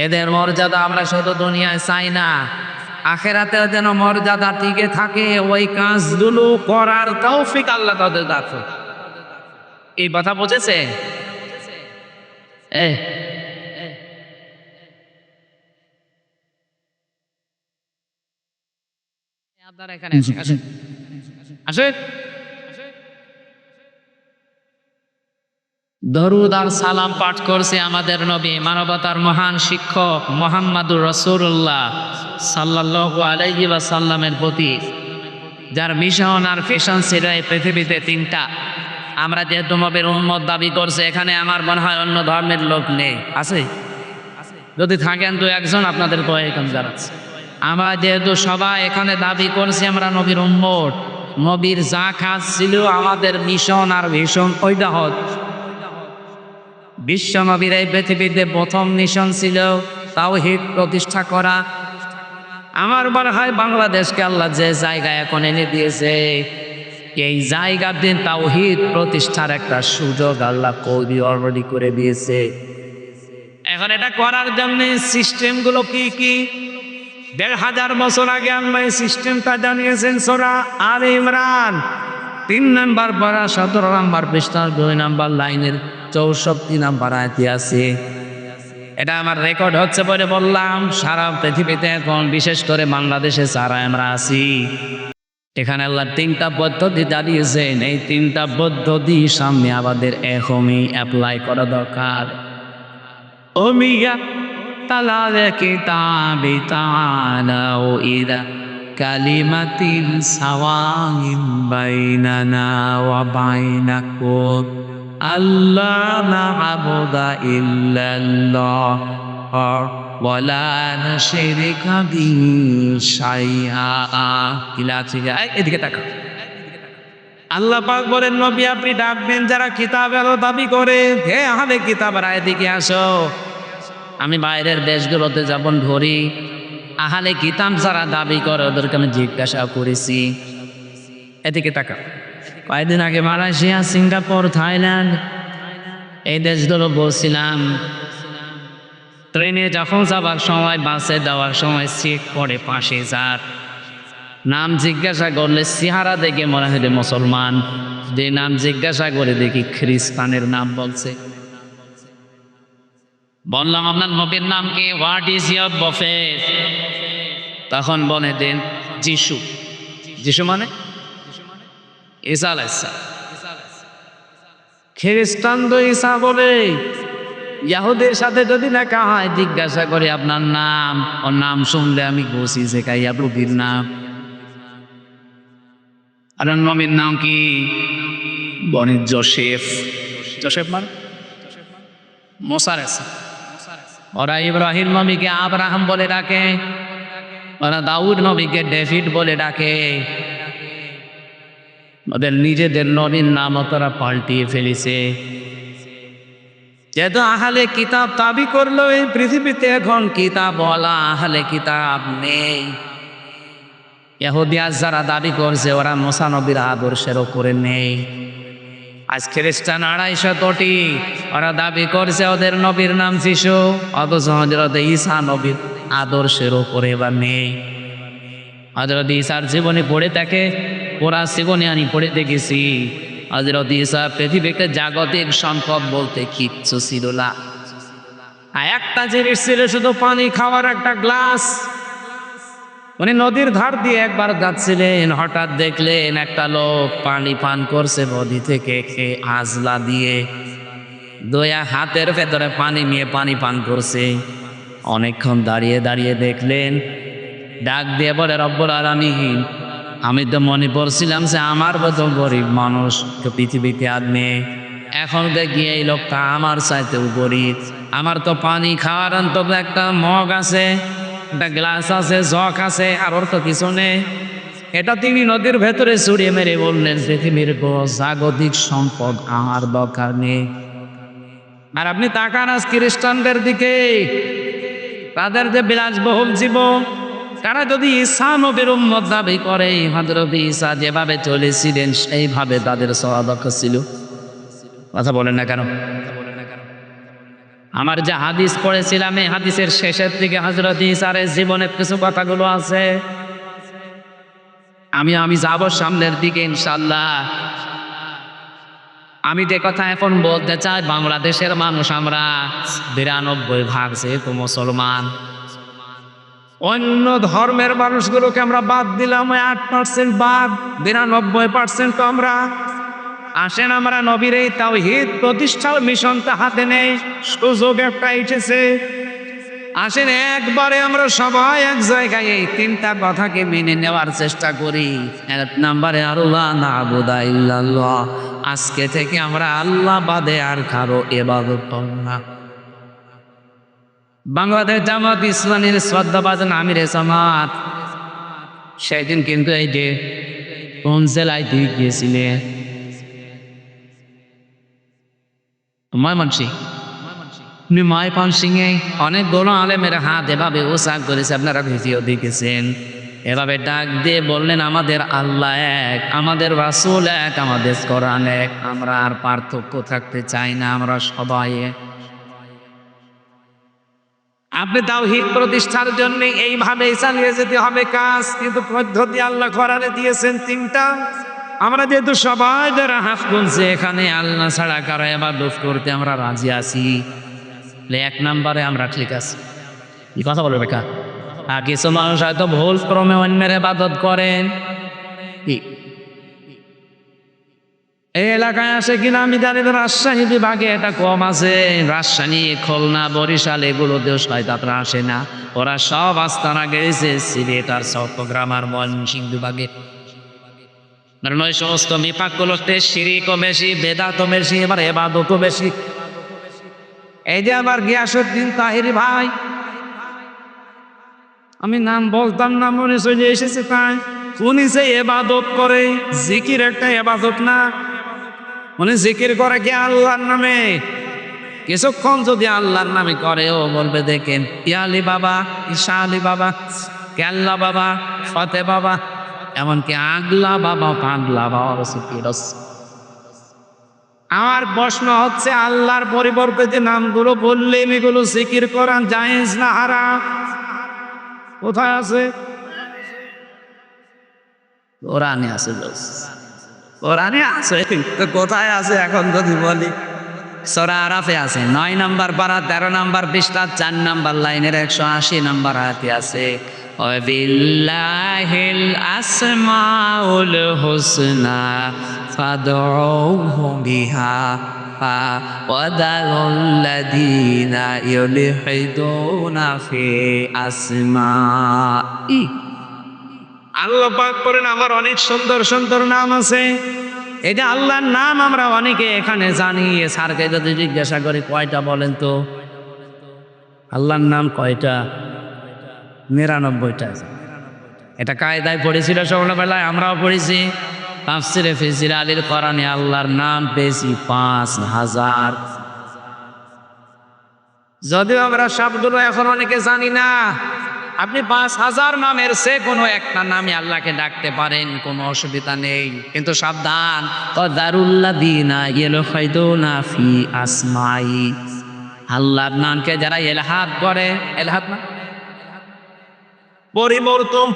[SPEAKER 1] এদের মর্যাদা আমরা শুধু দুনিয়ায় চাই না, আখেরাতেও যেন মর্যাদা টিকে থাকে, ওই কাজগুলো করার তৌফিক আল্লাহ তাদের দান। এই কথা বুঝেছে? আপনারা এখানে আসেন, আসেন। দরুদ আর সালাম পাঠ করছে আমাদের নবী, মানবতার মহান শিক্ষক মুহাম্মদুর রাসূলুল্লাহ সাল্লাল্লাহু আলাইহি ওয়াসাল্লামের প্রতি, যার মিশন আর ফ্যাশন ছিল এই পৃথিবীতে তিনটা। আমরা যেহেতু নবীর উম্মত দাবি করছে, এখানে আমার মনে হয় অন্য ধর্মের লোক নেই, আছে? যদি থাকেন তো একজন আপনাদের ওয়েলকাম জানাচ্ছে। আমরা যেহেতু সবাই এখানে দাবি করছি আমরা নবীর উম্মত, নবীর যা কাজ ছিল আমাদের মিশন আর ভিশন ওইটা হচ্ছে। বিশ্ব নবীর এই পৃথিবীতে প্রথম মিশন ছিল তাওহীদ প্রতিষ্ঠা করা। আমার মনে হয় বাংলাদেশকে আল্লাহ যে জায়গায় এখন এনে দিয়েছে, এই জায়গাতে তাওহীদ প্রতিষ্ঠার একটা সুযোগ আল্লাহ কবি অলরেডি করে দিয়েছে। এখন এটা করার জন্য সিস্টেমগুলো কি কি, ১৫০০ বছর আগে আল্লাহ এই সিস্টেমটা জানিয়েছেন সূরা আলে ইমরান ৩ নম্বর পারা ১৭ নম্বর পৃষ্ঠার ২ নম্বর লাইনের ৬৪ নম্বর আয়াতে আছে। এটা আমার রেকর্ড হচ্ছে বলে বললাম। সারা পৃথিবীতে এখন বিশেষ করে বাংলাদেশে যারা আমরা আছি, এখানে আল্লাহ ৩টা পদ্ধতি জানিয়েছেন। এই ৩টা পদ্ধতি সামনে আমাদের এখনই অ্যাপ্লাই করা দরকার। ও মিয়া তালাল কিতাবি তাআলাউ ইলা কালিমাতিন সাওয়াইন বাইনানা ওয়া বাইনাকুম আল্লা না'বুদা ইল্লাল্লাহ ওয়া লা নুশরিকা বিহি শাইআ। এদিকে তাকাও। আল্লাহ পাক বলেন, নবী আপনি ডাকবেন যারা কিতাবের দাবি করে, হে আহলে কিতাবরা এদিকে আসো। আমি বাইরের দেশগুলোতে যখন ঘুরি, আহলে কিতাব যারা দাবি করে ওদেরকে আমি জিজ্ঞাসা করেছি। এদিকে তাকাও। কয়েকদিন আগে মালয়েশিয়া, সিঙ্গাপুর, থাইল্যান্ড এই দেশগুলো বলছিলাম, ট্রেনে যখন যাবার সময়, বাসে যাওয়ার সময় সিট পড়ে পাশে যার নাম জিজ্ঞাসা করলে চেহারা দেখে মনে হয় মুসলমান, যে নাম জিজ্ঞাসা করে দেখি খ্রিস্টানের নাম বলছে। বললাম আপনার নবীর নাম কি? What is your prophet? তখন বলে দেন যিশু। যিশু মানে ঈসা আলাইহিস সালাম। খ্রিস্টান তো ঈসা বলে। ইহুদের সাথে যদি দেখা হয়, জিজ্ঞাসা করে আপনার নাম, ওর নাম শুনলে আমি বসি যে কাইয়া প্রভুর নাম। আর নবীর নাম কি? বনে জোসেফ। জোসেফ মানে মোসার আছে। ওরা ইব্রাহিম নবীকে আব্রাহাম বলে ডাকে, ওরা দাউদ নবীকে ডেভিড বলে ডাকে। ওদের নিজেদের নবীর নাম তারা পাল্টিয়ে ফেলেছে। যেহেতু আহলে কিতাব দাবি করলো, এই পৃথিবীতে এখন কিতাবওয়ালা আহলে কিতাব নেই। ইহুদিয়া যারা দাবি করছে ওরা মুসা নবীর আদর্শের ওপরে নেই। আজ খ্রিস্টান 250টি, ওরা দাবি করছে ওদের নবীর নাম যিশু, অথচ হযরত ঈসা নবীর আদর্শের ওপরে বা নেই। হযরত ঈসার জীবনী পড়ে থাকে, পুরা জীবনী আমি পড়ে দেখেছি। হযরত ঈসা পৃথিবীতে জাগতিক সম্পদ বলতে কিচ্ছু ছিল না। একটা জিনিস ছিল, শুধু পানি খাওয়ার একটা গ্লাস। উনি নদীর ধার দিয়ে একবার যাচ্ছিলেন, হঠাৎ দেখলেন একটা লোক পানি পান করছে নদী থেকে, খেয়ে আজলা দিয়ে দয়া হাতের ভেতরে পানি নিয়ে পানি পান করছে। অনেকক্ষণ দাঁড়িয়ে দাঁড়িয়ে দেখলেন, ডাক দিয়ে বলে, রব্বুল আলামিন, আমি তো মনে পড়ছিলাম যে আমার মতো গরিব মানুষ পৃথিবীতে আর নেই। এখন দেখি এই লোকটা আমার চাইতেও গরিব। আমার তো পানি খাওয়ার অন্তত একটা মগ আছে, একটা গ্লাস আছে, জগ আছে, আর ওর তো কিছু নেই। এটা তিনি নদীর ভেতরে ছুড়িয়ে মেরে বললেন, পৃথিবীর জাগতিক সম্পদ আমার দরকার নেই। আর আপনি তাকান আজ খ্রিস্টানদের দিকে, তাদের যে বিলাসবহুল জীবন, তারা যদি ঈসা নবীর উম্মত দাবি করে, হযরত ঈসা যেভাবে চলেছিলেন সেইভাবে তাদের সওয়াদক্ষ ছিল। কথা বলেন না কেন? আমার যে হাদিস পড়েছিলাম, এই হাদিসের শেষের দিকে হযরত ঈসার জীবনের কিছু কথাগুলো আছে। আমি যাব সামনের দিকে ইনশাআল্লাহ। আমি যে কথা এখন বলতে চাই, বাংলাদেশের মানুষ আমরা 92% যেহেতু মুসলমান, অন্য ধর্মের মানুষগুলোকে আমরা বাদ দিলাম, 8% বাদ, 92% তো আমরা। আসেন আমরা নবীর এই তাওহীদ প্রতিষ্ঠার মিশনটা হাতে নেই, সুযোগ একটা এসেছে। আসেন একবারে আমরা সবাই এক জায়গায় এই 3টা কথাকে মেনে নেওয়ার চেষ্টা করি। 1 নম্বরে আল্লাহ না'বুদা ইল্লাল্লাহ, আজকে থেকে আমরা আল্লাহ বাদে আর কারো ইবাদত করব না। বাংলাদেশ জামাত ইসলামীর শ্রদ্ধাভাজন আমিরে জামাত সেদিন কিন্তু এই যে কোন জেলায় তুই গিয়েছিলে? ময়মনসিংহে অনেকগুলো আলেমের হাত এভাবে উৎসাহ করেছে, আপনারা ভিডিও দেখেছেন। এভাবে ডাক দিয়ে বললেন, আমাদের আল্লাহ এক, আমাদের রাসূল এক, আমাদের কোরআন এক, আমরা আর পার্থক্য থাকতে চাই না, আমরা সবাই এক। আপনি তাওহীদ প্রতিষ্ঠার জন্য এইভাবে চালিয়ে যেতে হবে কাজ, কিন্তু পদ্ধতি আল্লাহ কোরআনে দিয়েছেন 3টা। আমরা যেহেতু সবাই যারা হাত গুনছে এখানে আল্লাহ ছাড়া কারো ইবাদত করতে আমরা রাজি আছি, 1 নম্বরে আমরা ঠিক আছি। এই কথা বলবে বেকার। আর কিছু মানুষ হয়তো ভুল ক্রমে অন্যের ইবাদত করেন। এই এলাকায় আসে কিনা আমি জানি না, রাজশাহী বিভাগে এটা কম আছে। রাজশাহী, খুলনা, বরিশাল এগুলোতেও শয়তানরা আসে না। ওরা সব আস্তানা গেছে সিলেট আর চট্টগ্রাম আর ময়মনসিংহ বিভাগে। কারণ ওই সমস্ত বিভাগগুলোতে শিরিকও বেশি, বেদাতও বেশি, এবার এবাদতও বেশি। এই যে আমার গিয়াসউদ্দিন তাহিরি ভাই, আমি নাম বলতাম না, মনে চলে এসেছে তাই। উনি যে এবাদত করে, জিকির একটা এবাদত না? উনি জিকির করে কি আল্লাহর নামে? কিছুক্ষণ যদি আল্লাহর নামে করে, ও বলবে দেখেন ইয়ালি বাবা, ঈশা আলী বাবা, কেল্লা বাবা, ফতে বাবা, এমনকি আগলা বাবা, পাগলা বাবা। আমার প্রশ্ন হচ্ছে, আল্লাহর পরিবর্তে যে নামগুলো বললেন এগুলো জিকির করা জায়েজ না হারাম? কোথায় আছে? কোরআনে আছে, কোরআনে আছে। তো কোথায় আছে এখন যদি বলি? সূরা আরাফে আছে, 9 নম্বর পারা 13 নম্বর পৃষ্ঠা 4 নম্বর লাইনের 180 নম্বর আয়াতে আছে, ওয়াবিল্লাহিল আসমাউল হুসনা ফাদউহু বিহা ওয়াদাল্লাযীনা ইউলহিদুনা ফি আসমাই। আল্লাহ পাক করেন আমার অনেক সুন্দর সুন্দর নাম আছে। এটা আল্লাহর নাম আমরা অনেকে এখানে জানি। স্যারকে যদি জিজ্ঞাসা করি কয়টা বলেন তো, আল্লাহর নাম কয়টা? 99টা। এটা কায়দায় পড়েছিল ছোটবেলায়, আমরাও পড়েছি। তাফসিরে ফিজির আলীর কোরআনে আল্লাহর নাম পেয়েছি 5000। যদিও আমরা সবগুলো এখন অনেকে জানি না। আপনি 5000 নামের সে কোনো একটা নামে আল্লাহকে ডাকতে পারেন, কোনো অসুবিধা নেই। কিন্তু সাবধান, ওয়াদারুল্লাযীনা ইউলহিদুনা ফি আসমাই। আল্লাহর নামকে যারা ইলহাদ করে, ইলহাদ না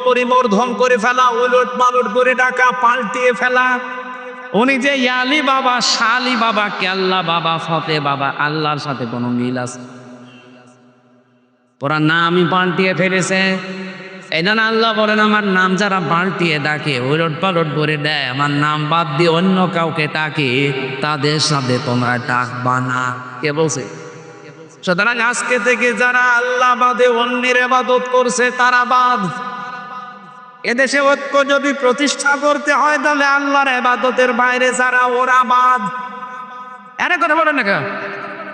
[SPEAKER 1] পরিবর্ধন করে ফেলা, উলট পালট করে ডাকা, পাল্টিয়ে ফেলা। উনি যে ইয়ালি বাবা, শালি বাবা, কেল্লা বাবা, ফতে বাবা, আল্লাহর সাথে কোনো মিল আছে? ওরা নামই পাল্টিয়ে ফেলেছে। এই জন্য আল্লাহ বলেন আমার নাম যারা পাল্টিয়ে ডাকে, উলট পালট করে দেয়, আমার নাম বাদ দিয়ে অন্য কাউকে ডাকে, তাদের সাথে তোমরা ডাকবা না। কে বলছে? সুতরাং আজকে থেকে যারা আল্লাহ বাদে অন্যের ইবাদত করছে তারা বাদ। এদেশে ঐক্য যদি প্রতিষ্ঠা করতে হয় তাহলে আল্লাহর ইবাদতের বাইরে যারা, ওরা বাদ। এর কথা বলেন না কেন?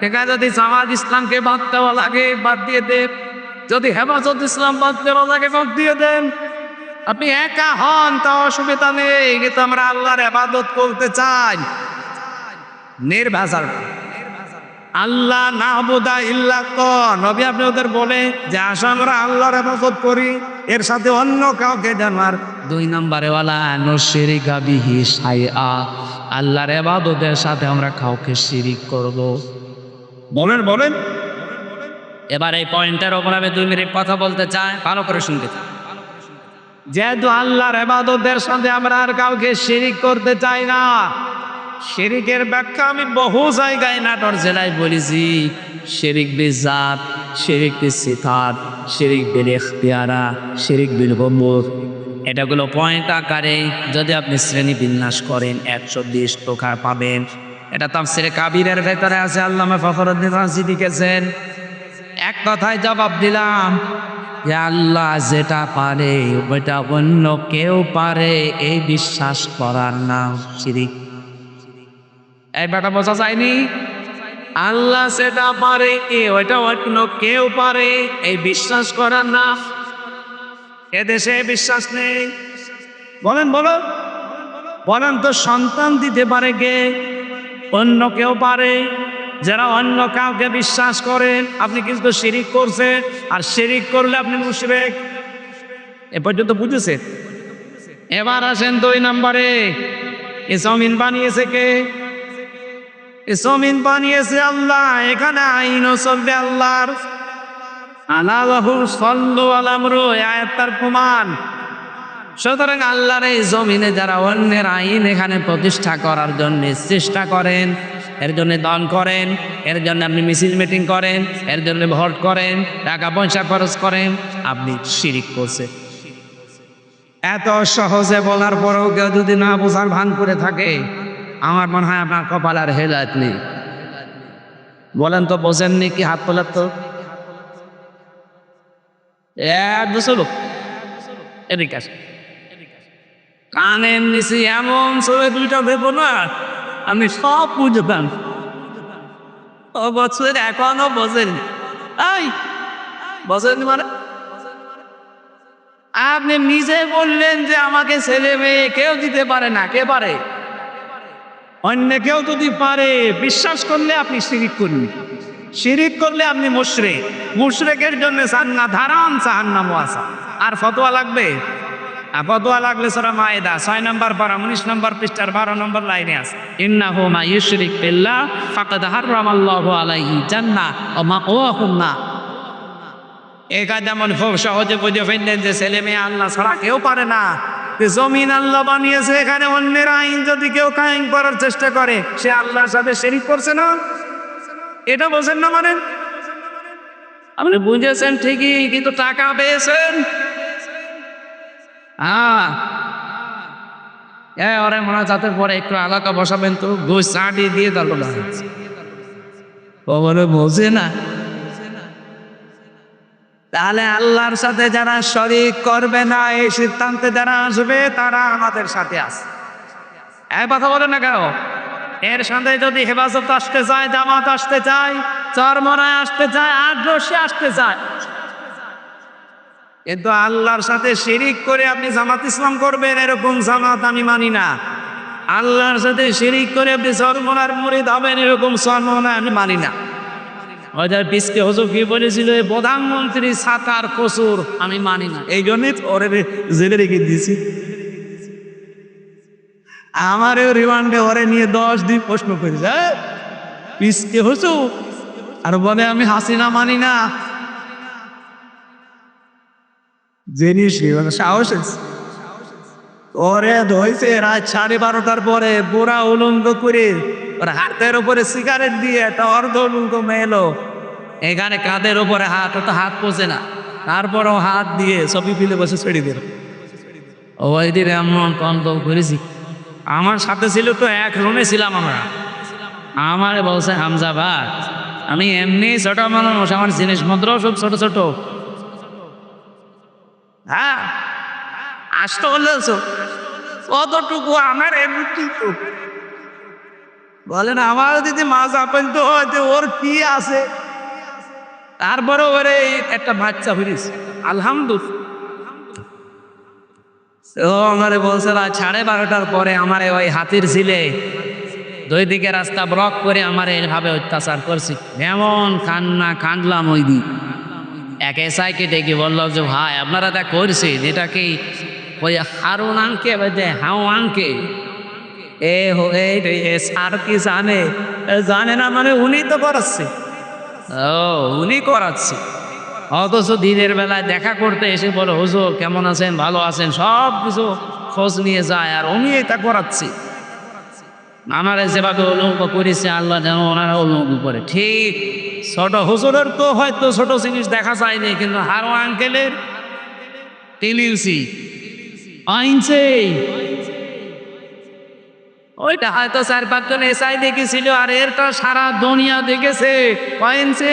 [SPEAKER 1] এখানে যদি জামাত ইসলামকে বাদ দেওয়া লাগে বাদ দিয়ে দেন, যদি হেফাজত ইসলাম বাদ দেওয়া লাগে বাদ দিয়ে দেন। আপনি একা হন তা অসুবিধা নেই, কিন্তু আমরা আল্লাহর ইবাদত করতে চাই নির্ভেজাল। আল্লাহ নাবুদা ইল্লা ক নবী আপনি ওদের বলে যে আসো আমরা আল্লাহর ইবাদত করি, এর সাথে অন্য কাউকে জানার 2 নম্বরে ওয়ালা নুশরিকা বিহি শাইআ। আল্লাহর ইবাদতের সাথে আমরা কাউকে শিরিক করব। বলেন বলেন। এবার এই পয়েন্টের উপর আমি 2 মিনিট কথা বলতে চাই, ভালো করে শুনতে চাই। যেহেতু আল্লাহর ইবাদতের সাথে আমরা আর কাউকে শিরিক করতে চাই না, শিরিকের ব্যাখ্যা আমি বহু জায়গায় নাটোর জেলায় বলেছি। শিরিক বিজাত, শিরিক বিসিফাত, শিরিক বিল ইখতিয়ারা, শিরিক বিল হুমুর। এটাগুলো পয়েন্ট আকারে যদি আপনি শ্রেণী বিন্যাস করেন 120 প্রকার পাবেন। এটা তাফসিরে কাবিরের ভেতরে আছে, আল্লামা ফখরুদ্দীন রাজি লিখেছেন। এক কথায় জবাব দিলাম যে আল্লাহ যেটা পারে ওইটা অন্য কেউ পারে, এই বিশ্বাস করার নাম শিরিক। এই ব্যাটা বোঝা যায়নি? আল্লাহ সেটা পারে, ওইটা অন্য কেউ পারে, এই বিশ্বাস করার নাম। এদেশে বিশ্বাস নেই। বলেন বলেন বলেন তো, সন্তান দিতে পারে কে? অন্য কেউ পারে। যারা অন্য কাউকে বিশ্বাস করেন, আপনি কিন্তু শিরিক করছেন, আর শিরিক করলে আপনি মুশরিক। এ পর্যন্ত বুঝেছেন? এবার আসেন 2 নম্বরে। এই জমিন বানিয়েছে কে? এই জমিন বানিয়েছে আল্লাহ। এখানে আইনও চলবে আল্লাহর। আলাহু সাল্লু আলা আমরু, আয়াতটার প্রমাণ। সুতরাং আল্লাহর এই জমিনে যারা অন্যের আইন এখানে প্রতিষ্ঠা করার জন্য চেষ্টা করেন, এর জন্য দান করেন, এর জন্য আপনি মিছিল মিটিং করেন, এর জন্য ভোট করেন, টাকা পয়সা খরচ করেন, আপনি শিরিক করছেন। এত সহজে বলার পরেও কেউ যদি না বোঝার ভান করে থাকে, আমার মনে হয় আপনার কপাল আর হেদায়েত নেই। বলেন তো, বোঝেননি কি? হাত তোলার তো এক দুশো লোক এদিকে আসে, কানের নিচে এমন ছবি দুইটা দেবো না, আমি সব বুঝতাম। ও বছর এখনো বোঝেননি। এই বোঝেননি মানে? আপনি নিজে বললেন যে আমাকে ছেলে মেয়ে কেউ দিতে পারে না। কে পারে? অন্য কেউ যদি পারে, বিশ্বাস করলে আপনি শিরিক করবেন। শিরিক করলে আপনি মুশরিক। মুশরিকের জন্য জান্নাত হারাম, জাহান্নামও আছে। আর ফতোয়া লাগবে? ফতোয়া লাগলে সূরা মায়েদা 6 নম্বর পারা 19 নম্বর পৃষ্ঠার 12 নম্বর লাইনে আছে, ইন্নাহু মা ইউশরিক বিল্লাহ ফাকাদ হারামাল্লাহু আলাইহি জান্নাহ ওয়া মাওয়াহুন নার। একা যেমন খুব সহজে বুঝে ফেললেন যে ছেলে মেয়ে আল্লাহ ছাড়া কেউ পারে না। জমিন আল্লাহ বানিয়েছে, এখানে অন্যের আইন যদি কেউ কায়েম করার চেষ্টা করে, সে আল্লাহর সাথে শিরিক করছে না? এটা বোঝেন না মানে? আপনি বুঝেছেন ঠিকই, কিন্তু টাকা পেয়েছেন। ওরে মনে যাতে পরে একটু এলাকা বসাবেন তো, ঘুষ চাটি দিয়ে তার বলে বোঝে না। তাহলে আল্লাহর সাথে যারা শরীক করবে না, এই সিদ্ধান্তে যারা আসবে, তারা আমাদের সাথে আছে। কথা বলে না কেন? এর সাথে যদি হেফাজত আসতে চায়, জামাত আসতে চায়, চরমরায় আসতে চায়, আটরশি আসতে চায়, কিন্তু আল্লাহর সাথে শিরিক করে আপনি জামাত ইসলাম করবেন, এরকম জামাত আমি মানি না। আল্লাহর সাথে শিরিক করে আপনি চরমরার মুরিদ হবেন, এরকম চরমরা আমি মানি না। ওদের পিসকে হুজুর কি বলেছিল, প্রধানমন্ত্রী ছাতার কসুর আমি মানি না, এই জন্যই ওরে জেলে রেখে দিয়েছি। আমারও রিমান্ডে ওরে নিয়ে 10 দিন প্রশ্ন করি, পিসকে হুজুর আর বলে আমি হাসিনা মানি না। জিনিস সাহস ওরে ধইছে রাত 12:30টার পরে বুড়া উলঙ্গ করে, ওর হাতের উপরে সিগারেট দিয়ে একটা অর্ধ উলঙ্গ মেলো, এখানে কাঁধের উপরে হাত, ও তো হাত পোষে না, তারপরেও হাত দিয়ে ছবি ফিলে বসে ছেড়ে দিল। ওই দিন এমন কন্ত করেছি। আমার সাথে ছিল তো, এক রুমে ছিলাম আমরা। আমারে বলছে, হামজা ভাই আমি এমনি ছোট মানুষ, আমার জিনিসপত্র সব ছোট ছোট। হ্যাঁ আসতে বললেছ কতটুকু আমার এমনি বলেন, আমার যদি মাছ আপেন তো হয়তো ওর কি আছে। তারপরে ওরে একটা বাচ্চা হয়েছে আলহামদুলিল্লাহ। ও আমারে বলছে রাত 12:30টার পরে আমার ওই হাতির ছিলে 2 দিকে রাস্তা ব্লক করে আমার এইভাবে অত্যাচার করছি। এমন কান্না কাঁদলাম ওই দিন। এক এসআইকে ডেকে বলল যে ভাই আপনারা তা করছেন, এটা কি ওই হারুন আঙ্কে হাও আঙ্কে সার কি জানে না মানে উনি তো করাচ্ছে। উনি করাচ্ছে, অথচ দিনের বেলায় দেখা করতে এসে বলো হুজুর কেমন আছেন, ভালো আছেন, সব কিছু খোঁজ নিয়ে যায়, আর উনি এটা করাচ্ছে। আমার যেভাবে অনুভব করেছে আল্লাহ যেন ওনারা অনুভব করে। ঠিক ছোট হুজুরের তো হয়তো ছোট জিনিস দেখা যায়নি, কিন্তু হারু আঙ্কেলের টিলিউসি আইনছে, ওইটা হয়তো 4-5 জন এসআই দেখেছিল, আর এরটা সারা দুনিয়া দেখেছে। কয়েনছে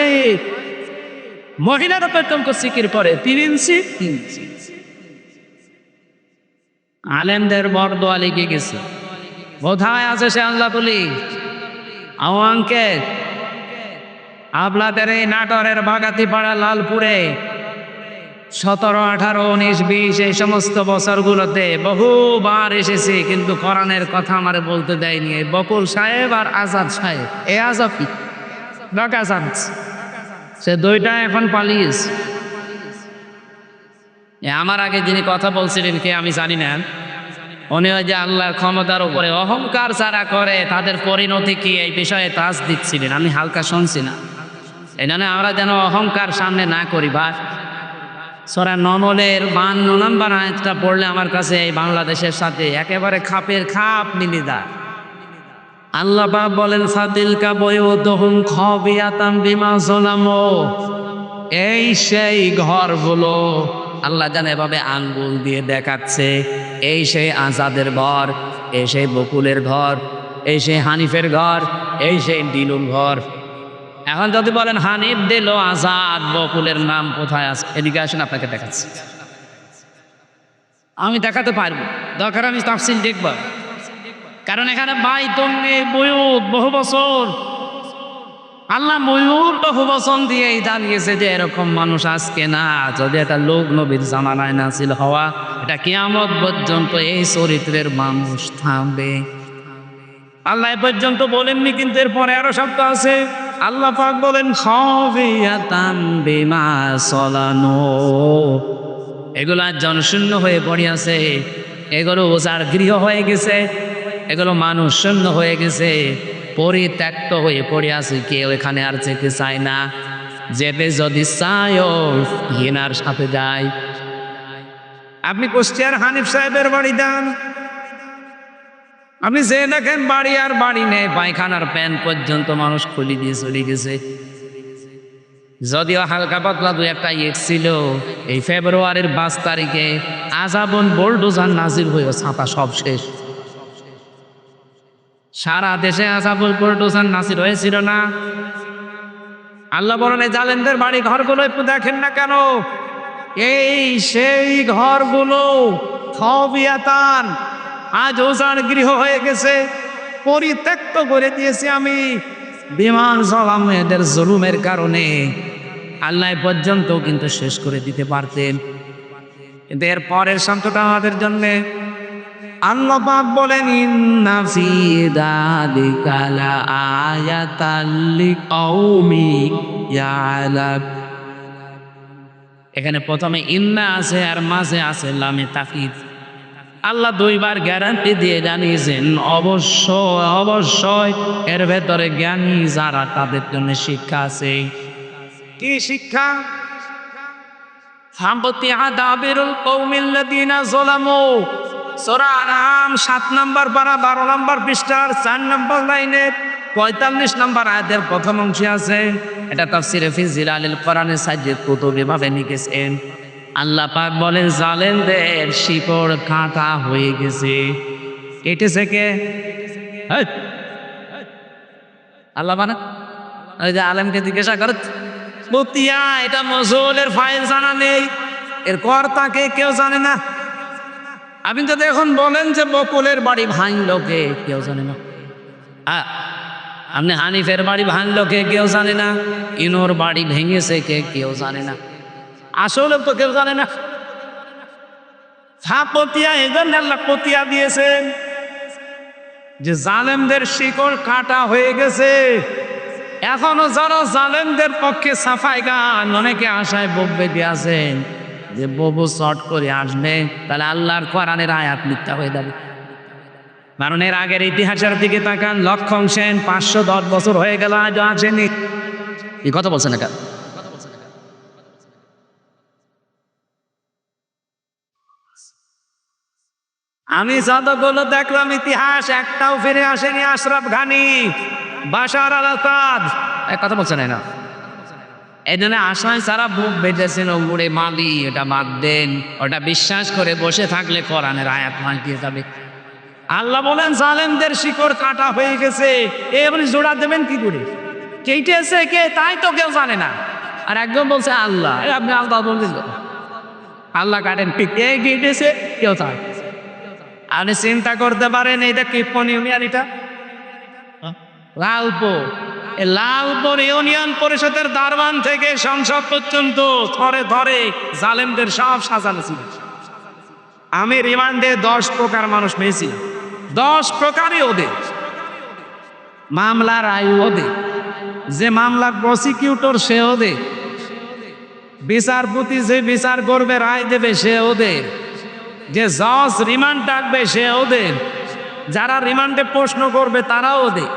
[SPEAKER 1] মহিলারা প্রত্যন্ত সিকির পরে 3 ইঞ্চি আলেমদের বরদোয়া লেগে গেছে। কোথায় আছে সে আল্লাহ বলি? আওয়াঙ্কে আপনাদের এই নাটোরের বাগাতিপাড়া লালপুরে 17, 18, 19, 20 এই সমস্ত বছরগুলোতে বহুবার এসেছি, কিন্তু কোরআনের কথা আমার বলতে দেয়নি। বকুল সাহেব আর আজাদ সাহেব, এ আজাদ কি সে 2টা এখন পালিয়েছে। আমার আগে যিনি কথা বলছিলেন কে আমি জানি না, উনি ওই যে আল্লাহর ক্ষমতার উপরে অহংকার যারা করে তাদের পরিণতি কি এই বিষয়ে তাজ দিচ্ছিলেন, আমি হালকা শুনছি না। এই জন্য আমরা যেন অহংকার সামনে না করি। বা সূরা নমলের 52 নম্বর আয়াতটা পড়লে আমার কাছে এই বাংলাদেশের সাথে একেবারে খাপের খাপ মিলে যায়। আল্লাহ পাক বলেন ফাতিলকা বুয়ুতুহুম খাবিয়াতাম বিমা যালামু, এই সেই ঘরগুলো আল্লাহ জানে এভাবে আঙ্গুল দিয়ে দেখাচ্ছে, এই সেই আজাদের ঘর, এই সেই বকুলের ঘর, এই সেই হানিফের ঘর, এই সেই দিলুর ঘর। এখন যদি বলেন হানিফ, দিল, আজাদ, বকুলের নাম কোথায় আছে, এদিকে আসেন আপনাকে দেখাচ্ছি। আমি দেখাতে পারবো, দরকার আমি তাফসীর দেখব, কারণ এখানে বাইতুন বুয়ুত বহু বছর আল্লাহ ময়ূর বহু বচন দিয়েই দাঁড়িয়েছে যে এরকম মানুষ আজকে না, যদি এটা লোক নবীর জামানায় নাজিল হওয়া, এটা কিয়ামত পর্যন্ত এই চরিত্রের মানুষ থাকবে। আল্লাহ এ পর্যন্ত বলেননি, কিন্তু এরপরে আরো শব্দ আছে। আল্লাহ পাক বলেন খাফিয়াতান বিমা সলানো, এগুলা জনশূন্য হয়ে পড়ে আছে, এগুলো ওজার গৃহ হয়ে গেছে, এগুলো মানুষ শূন্য হয়ে গেছে, পরিত্যক্ত হয়ে পড়ে আছে, কেউ এখানে আর যেতে চায় না। যেতে যদি চায়ও ঘৃণার সাথে যায়। আপনি কুষ্টিয়ার হানিফ সাহেবের বাড়ি যান, আপনি যে দেখেন বাড়ি আর বাড়ি নেই, পায়খানার প্যান পর্যন্ত মানুষ খুলি দিয়ে চলে গেছে। যদিও হালকা পাতলা দু একটা ইট ছিল, এই ফেব্রুয়ারির 5 তারিখে আজাবন বোল্ডোজার নাজির হয়ে ছাতা সব শেষ। সারা দেশে আজাবুল বোল্ডোজার নাজির হয়েছিল না? আল্লাহ বলেন এই জালেমদের বাড়ি ঘরগুলো একটু দেখেন না কেন, এই সেই ঘরগুলো খাবিয়াতান, আজ ওজার গৃহ হয়ে গেছে, পরিত্যক্ত করে দিয়েছি আমি। বিমান সালাম এদের জুলুমের কারণে আল্লাহ পর্যন্ত কিন্তু শেষ করে দিতে পারতেন, কিন্তু এর পরের শান্তটা আমাদের জন্যে। আল্লাহ পাক বলেন ইন্না ফি যালিকা লাআয়াতাল লিকাউমিন ইয়ালাম। এখানে প্রথমে ইন্না আছে আর মাঝে আছে লামে তাকিদ। আল্লাহ দুইবার গ্যারান্টি দিয়ে জানিয়েছেন অবশ্যই অবশ্যই এর ভেতরে জ্ঞানী যারা তাদের জন্য শিক্ষা আছে। কি শিক্ষা? সাম্প্রতি আদাবিরুল কওমিল্লাযিনা যালামু, সূরা আনআম 7 নম্বর পারা 12 নম্বর পৃষ্ঠার 4 নম্বর লাইনের 45 নম্বর আয়াতের প্রথম অংশে আছে। এটা তাফসীরে ফি জিলালিল কোরআনে সাজ্জাদ কুতুব এভাবে লিখেছেন। আল্লাহ পাক বলেন জালেমদের শিকড় কাঁটা হয়ে গেছে। কেটেছে কে? আল্লাহ বানা। ওই যে আলেমকে জিজ্ঞাসা করত মুতিয়া, এটা মজুলের ফাইল জানা নেই, এর কর্তাকে কেউ জানে না। আপনি যদি এখন বলেন যে বকুলের বাড়ি ভাঙলো কে, কেউ জানে না। আপনি হানিফের বাড়ি ভাঙলো কে, কেউ জানে না। ইনোর বাড়ি ভেঙেছে কে, কেউ জানে না। আসলে তো কেউ জানে না। পতিয়া এজন্য আল্লাহ পতিয়া দিয়েছেন যে জালেমদের শিকড় কাটা হয়ে গেছে। এখনো যারা জালেমদের পক্ষে সাফাই গান অনেকে আশায় বকবে দিয়েছেন যে ববু শর্ট করে আসবে, তাহলে আল্লাহর কোরআনের আয়াত মিথ্যা হয়ে যাবে। কারণ এর আগের ইতিহাসের দিকে তাকান, লক্ষণ সেন 510 বছর হয়ে গেল আজও আসেনি। এই কথা বলছেন না? আমি যতগুলো দেখলাম ইতিহাস, একটাও ফিরে আসেনি আশরাফ ঘানি, বাশার আল আসাদ। এক কথা বলছেন না? এই জন্য আশায় সারা বুক বেঁধেছেন ওগুড়ে মালি, ওটা বাদ দেন। ওটা বিশ্বাস করে বসে থাকলে কোরআনের আয়াত মাল্টিয়ে যাবে। আল্লাহ বলেন জালেমদের শিকড় কাটা হয়ে গেছে, এবার জোড়া দেবেন কি করে? কেটেছে কে তাই তো কেউ জানে না। আর একদম বলছে আল্লাহ, আপনি আল্লাহ বলছেন আল্লাহ কাটেন, কে কেটেছে কেউ চায়। আপনি চিন্তা করতে পারেন এটা কি কোন ইউনিয়ন? এটা লালপুর। লালপুর ইউনিয়ন পরিষদের দারবান থেকে সংসদ পর্যন্ত ধরে ধরে জালেমদের সব সাজানো ছিল। আমি রিমান্ডে 10 প্রকার মানুষ পেয়েছি, 10 প্রকারই ওদের মামলার আয়ু, ওদের যে মামলার প্রসিকিউটর সে ওদের, বিচারপতি যে বিচার করবে রায় দেবে সে ওদের, যে জজ রিমান্ড ডাকবে সে ওদের, যারা রিমান্ডে প্রশ্ন করবে তারা ওদের,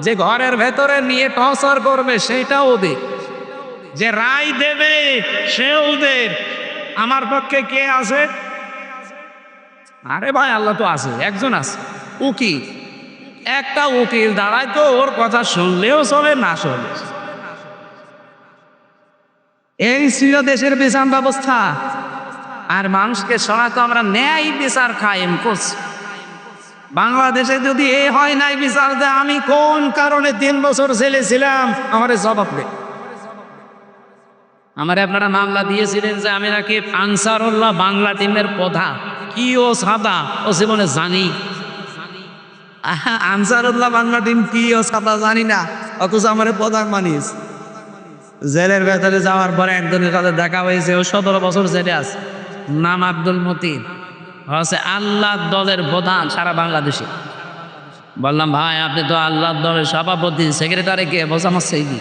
[SPEAKER 1] যে ঘরের ভেতরে নিয়ে টর্চার করবে সেটা ওদের, যে রায় দেবে সে ওদের। আমার পক্ষে কে আছে? আরে ভাই আল্লাহ তো আছে, একজন আছে উকিল। একটা উকিল দাঁড়ায় তো ওর কথা শুনলেও চলে না চলে। এই ছিল দেশের বিচার ব্যবস্থা। আর মানুষকে সরাতে আমরা ন্যায় বিচার কায়েম করছি। বাংলাদেশে যদি এ হয় নাই বিচার দেয়, আমি কোন কারণে 3 বছর জেলে ছিলাম আমার জবাব দে। আমারে আপনারা মামলা দিয়েছিলেন যে আমি নাকি আনসারুল্লাহ বাংলা টিমের প্রধান। কি ও সাদা ও জীবনে জানি আনসারুল্লাহ বাংলা টিম কি ও সাদা জানি না, অথচ আমার প্রধান মানিস। জেলের ভেতরে যাওয়ার পরে একজনের সাথে দেখা হয়েছে, ও 17 বছর জেলে আছে, নাম আব্দুল মতিন, হচ্ছে আল্লাহ দলের প্রধান সারা বাংলাদেশে। বললাম ভাই আপনি তো আল্লাহ দলের সভাপতি, সেক্রেটারি কে? বলছে আমার সেইদি।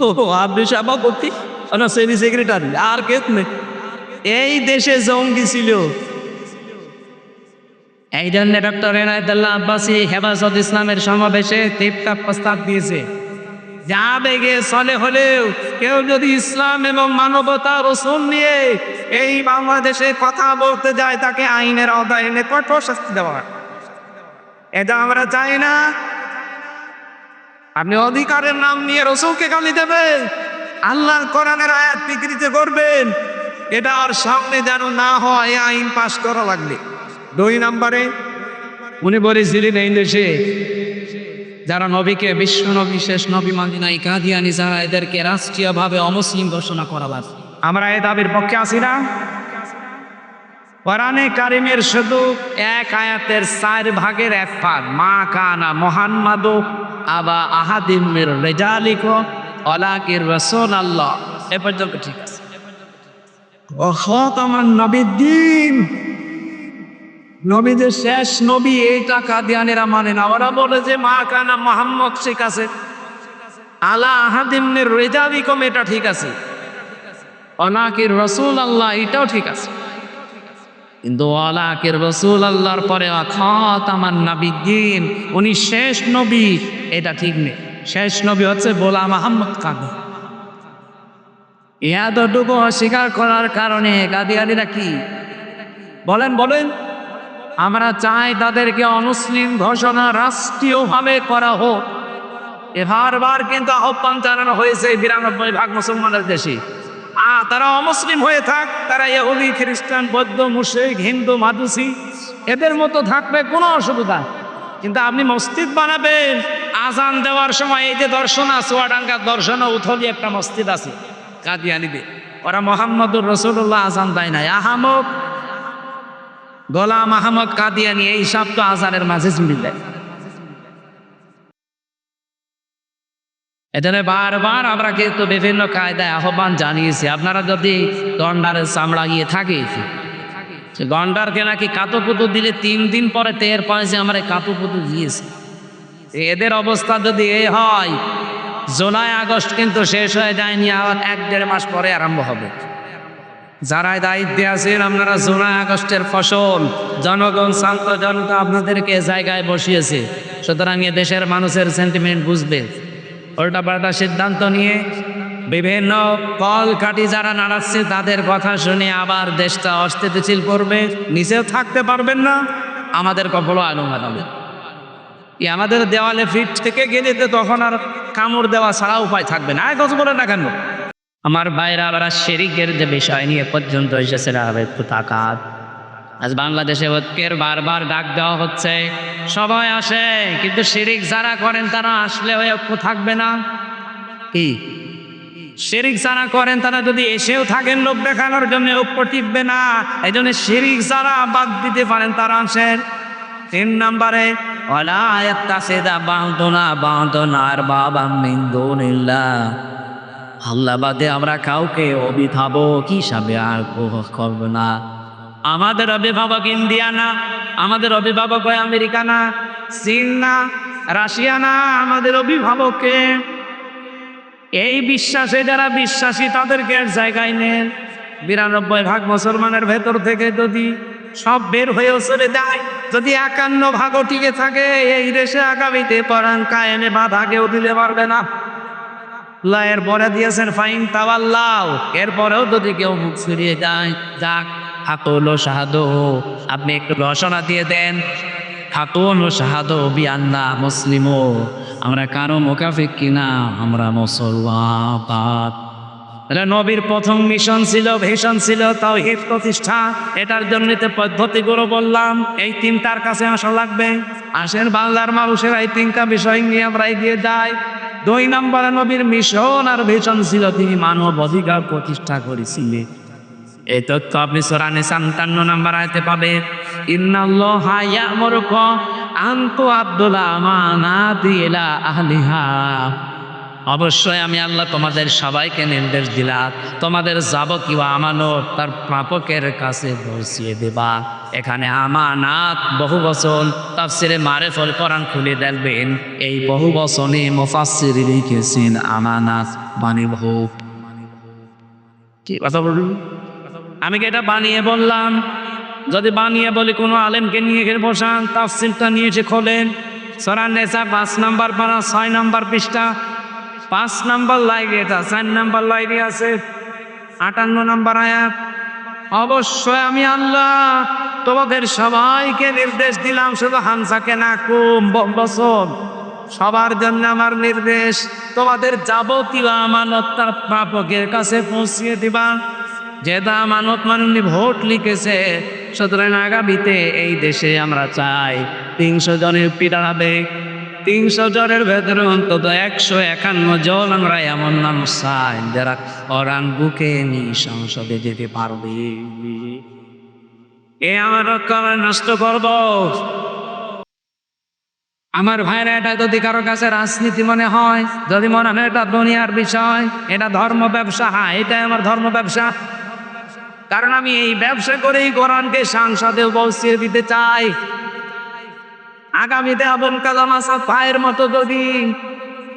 [SPEAKER 1] ও আপনি সভাপতি না সেইদি সেক্রেটারি আর কে নেই? এই দেশে জঙ্গি ছিল। এই জন্য ডক্টর এনায়েতুল্লাহ আব্বাসী হেফাজত ইসলামের সমাবেশে টিপটাপ প্রস্তাব দিয়েছে, যা বেগে চলে হলেও কেউ যদি ইসলাম এবং মানবতা রসুল নিয়ে এই বাংলাদেশে কথা বলতে যায় তাকে আইনের আওতায় এনে কঠোর শাস্তি দেওয়া হয়। এটা আমরা চাই না। আপনি অধিকারের নাম নিয়ে রসুলকে গালি দেবেন, আল্লাহর কোরআনের আয়াত বিকৃতি করবেন, এটা আর সামনে যেন না হয়, এই আইন পাশ করা লাগবে। 2 নম্বরে উনি বলেছিলেন এই দেশে যারা নবীকে বিশ্ব নবী শেষ নবী মানি নাই, কাদিয়ানি যারা, এদেরকে রাষ্ট্রীয়ভাবে অমুসলিম ঘোষণা করা লাগে। আমরা এই দাবির পক্ষে আছি না? কোরআনে কারিমের শুধু 1 আয়াতের 4 ভাগের 1 ভাগ, মা কানা মুহাম্মাদু আবা আহাদিম মির রিজালিকুম ওয়ালাকির রাসূলুল্লাহ, এ পর্যন্ত ঠিক আছে। ও খাতামান নবিয়্যিন, নবী যে শেষ নবী, এইটা কাদিয়ানিরা মানে না। ওরা বলে যে মা কানা মুহাম্মদ ঠিক আছে, আলা আহাদিম মির রিজালিকুম এটা ঠিক আছে, ওয়ালাকির রাসূলুল্লাহ এটাও ঠিক আছে, কিন্তু ওয়ালাকির রাসূলুল্লাহর পরে খাতামান নবিয়্যিন, উনি শেষ নবী, এটা ঠিক নেই। শেষ নবী হচ্ছে গোলাম মুহাম্মদ কাদি। এতটুকু অস্বীকার করার কারণে কাদিয়ানিরা কি বলেন? আমরা চাই তাদেরকে অমুসলিম ঘোষণা রাষ্ট্রীয়ভাবে করা হোক। বারবার কিন্তু আহ্বান জানানো হয়েছে 92% মুসলমানের দেশে, তারা অমুসলিম হয়ে থাক, তারা ইহুদি, খ্রিস্টান, বৌদ্ধ, মুশরিক, হিন্দু, মাদুসি, এদের মতো থাকবে, কোনো অসুবিধা। কিন্তু আপনি মসজিদ বানাবেন, আজান দেওয়ার সময় এই যে দর্শন চুয়াডাঙ্গার দর্শন উথলি একটা মসজিদ আছে কাদিয়ানিদের, ওরা মুহাম্মদুর রাসূলুল্লাহ আজান দেয় নাই, আহমদ গোলাম আহমদ কাদিয়ানি এই সব তো আজানের মাঝে মিলে। এজন্য বারবার আমরা কিন্তু বিভিন্ন কায়দায় আহ্বান জানিয়েছি, আপনারা যদি গন্ডারের চামড়া গিয়ে থাকে, সে গন্ডারকে নাকি কাতুকুতু দিলে 3 দিন পরে টের পায় যে আমরা কাতুকুতু দিয়েছি। এদের অবস্থা যদি এই হয়, জুলাই আগস্ট কিন্তু শেষ হয়ে যায়নি, আবার 1-1.5 মাস পরে আরম্ভ হবে। যারা দায়িত্বে আছেন আপনারা জুলাই আগস্টের ফসল, জনগণ শান্ত জনতা আপনাদেরকে জায়গায় বসিয়েছে, সুতরাং এ দেশের মানুষের সেন্টিমেন্ট বুঝবে। উল্টাপাল্টা সিদ্ধান্ত নিয়ে বিভিন্ন কল কাটি যারা নাড়াচ্ছে তাদের কথা শুনে আবার দেশটা অস্থিতিশীল করবে, নিচেও থাকতে পারবেন না, আমাদের কখনো আনুমান হবে। আমাদের দেওয়ালে ফিট থেকে গেলে তো তখন আর কামড় দেওয়া ছাড়া উপায় থাকবে না। কথা বলে না কেন? আমার ভাইরা আবার শিরিকের যে বিষয় নিয়ে পর্যন্ত এসেছে, একটু তাকাত। আজ বাংলাদেশে ঐক্যের বারবার ডাক দেওয়া হচ্ছে, সবাই আসে, কিন্তু শিরিক যারা করেন তারা আসলে ওই ঐক্য থাকবে না। কি শিরিক যারা করেন তারা যদি এসেও থাকেন লোক দেখানোর জন্য, ঐক্য টিকবে না। এই জন্য শিরিক যারা বাদ দিতে পারেন তারা আসেন। 3 নম্বরে ওয়ালা ইয়াত্তাসিদা বা'দুনা বা'দান আরবাবাম মিন দুনিল্লাহ, আল্লাহ বাদে আমরা কাউকে অভিভাবক হিসাবে আর করব না। আমাদের অভিভাবক ইন্ডিয়া না, আমাদের অভিভাবক হয় আমেরিকা না, চীন না, রাশিয়া না, আমাদের অভিভাবককে। এই বিশ্বাসে যারা বিশ্বাসী তাদেরকে এক জায়গায় নেন। 92% মুসলমানের ভেতর থেকে যদি সব বের হয়েও চলে যায়, যদি 51% টিকে থাকে, এই দেশে আগামীতে পরাণ কায়েমে বাধা কেউ দিতে পারবে না। এর পরে দিয়েছেন ফাইন তাওয়াল্লাও, এরপরেও যদি কেউ মুখ ফিরিয়ে যায়, যাক হাকুলো শাহাদু, আপনি একটু ঘোষণা দিয়ে দেন, হাকুলো শাহাদু বিআন্না মুসলিমু, আমরা কারো মুখাফিক কিনা, আমরা মুসলমান। এটা নবীর প্রথম মিশন ছিল, ভিশন ছিল তাওহীদ প্রতিষ্ঠা। এটার জন্য পদ্ধতিগুলো বললাম, এই তিনটার কাছে আসা লাগবে। আসেন বাংলার মানুষের এই তিনটা বিষয় নিয়ে আমরা এগিয়ে যাই। 2 নম্বরে নবীর মিশন আর ভিশন ছিল তিনি মানব অধিকার প্রতিষ্ঠা করেছিলেন। এই তথ্য আপনি সূরা নিসা 57 নম্বর আয়াতে পাবেন। ইন্নাল্লাহা ইয়া'মুরুকুম আন তু'আদ্দুল আমানাতি ইলা আহলিহা। অবশ্যই আমি আল্লাহ তোমাদের সবাইকে নির্দেশ দিলাম, তোমাদের যাবতীয় আমানত তার প্রাপকের কাছে পৌঁছিয়ে দেবা। এখানে আমানাত বহু বচন, তাফসিরে মারিফুল কোরআন খুলে দেখবেন এই বহু বচনে মুফাসসির লিখেছেন আমানাত মানে বহু। কি কথা বলুন, আমি কি এটা বানিয়ে বললাম? যদি বানিয়ে বলি কোনো আলেমকে নিয়ে গিয়ে বসান, তাফসিরটা নিয়ে এসে খোলেন সূরা নিসা 5 নম্বর পারা 6 নম্বর পৃষ্ঠা 5 নম্বর লাইনে, এটা 4 নম্বর লাইনে আছে 58 নম্বর আয়াত। অবশ্যই আমি আল্লাহ তোমাদের সবাইকে নির্দেশ দিলাম, শুধু হামজাকে না কুম বচন সবার জন্য আমার নির্দেশ, তোমাদের যাবতীয় আমানত তার প্রাপকের কাছে পৌঁছিয়ে দিবা। যেটা আমানত মানে ভোট লিখেছে, সুতরাং আগামীতে এই দেশে আমরা চাই 300 জনের পিটাবে, 300 জনের ভেতরে অন্তত 151 জন আমরা এমন মানুষ চাই যারা কোরআন বুকে নিয়ে সংসদে যেতে পারবে। এ আমার রক্ষা নষ্ট করব। আমার ভাইরা, এটা যদি কারো কাছে রাজনীতি মনে হয়, যদি মনে হয় এটা দুনিয়ার বিষয়, এটা ধর্ম ব্যবসা, হ্যাঁ এটাই আমার ধর্ম ব্যবসা। কারণ আমি এই ব্যবসা করেই কোরআনকে সংসদে পৌঁছিয়ে দিতে চাই। আগামীতে আবুল কালাম আসাদ ভাইয়ের মতো যদি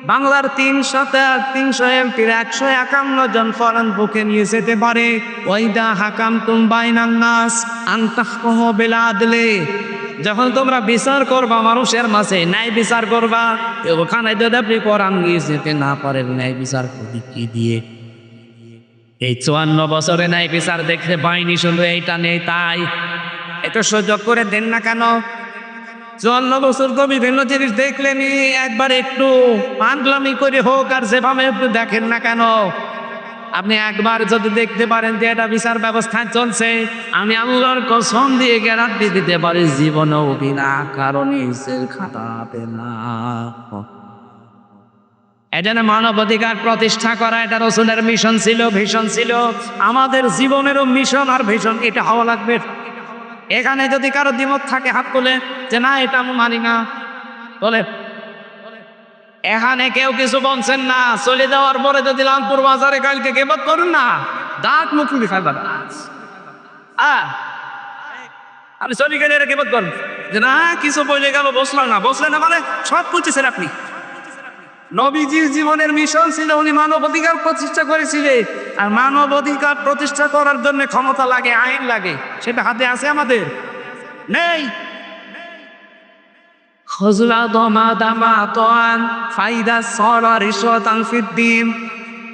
[SPEAKER 1] বাংলার 300 এমপির 151 জন কোরআন বুকে নিয়ে যেতে পারে, ওয়াইদা হাকামতুম বাইনান নাস আন তাহকুমু বিল আদলি, যখন তোমরা বিচার করবা মানুষের মাঝে ন্যায় বিচার করবা, ওখানে যদি আপনি কোরআন নিয়ে যেতে না পারেন, ন্যায় বিচার করবে কি দিয়ে? এই 54 বছরে ন্যায় বিচার দেখতে পাইনি, শুধু এইটা নেই তাই এটা সুযোগ করে দেন না কেন? 54 বছর তো বিভিন্ন জিনিস দেখলেনি, একবার একটু পাগলামি করে হোক আর যেভাবে একটু দেখেন না কেন? আপনি একবার যদি দেখতে পারেন যে এটা বিচার ব্যবস্থা চলছে, আমি আল্লাহর কসম দিয়ে গ্যারান্টি দিতে পারি জীবনেও বিনা কারণে জেল খাটাবে না। এজন্য মানবাধিকার প্রতিষ্ঠা করা এটা রাসূলের মিশন ছিল, ভিশন ছিল। আমাদের জীবনেরও মিশন আর ভিশন এটা হওয়া লাগবে। এখানে যদি কারো দ্বিমত থাকে হাত তোলে যে না এটা আমি মানি না, বলে এখানে কেউ কিছু বলছেন না, চলে যাওয়ার পরে যদি লালপুর বাজারে কালকে গিবত করুন না, দাঁত মুখ তুলে ফেলবেন। আপনি চলে গেলে এটা গিবত করুন যে না কিছু বলে গেল, বসলাম না, বসলেন না মানে সব বুঝেছেন আপনি। নবীজির জীবনের মিশন ছিল উনি মানব অধিকার প্রতিষ্ঠা করেছিলেন, আর মানব অধিকার প্রতিষ্ঠা করার জন্য ক্ষমতা লাগে, আইন লাগে, সেটা হাতে আছে আমাদের নেই। খজলা দমা দামা তোয়ান ফাইদা সরা রিশওয়াতান ফিদ্দিন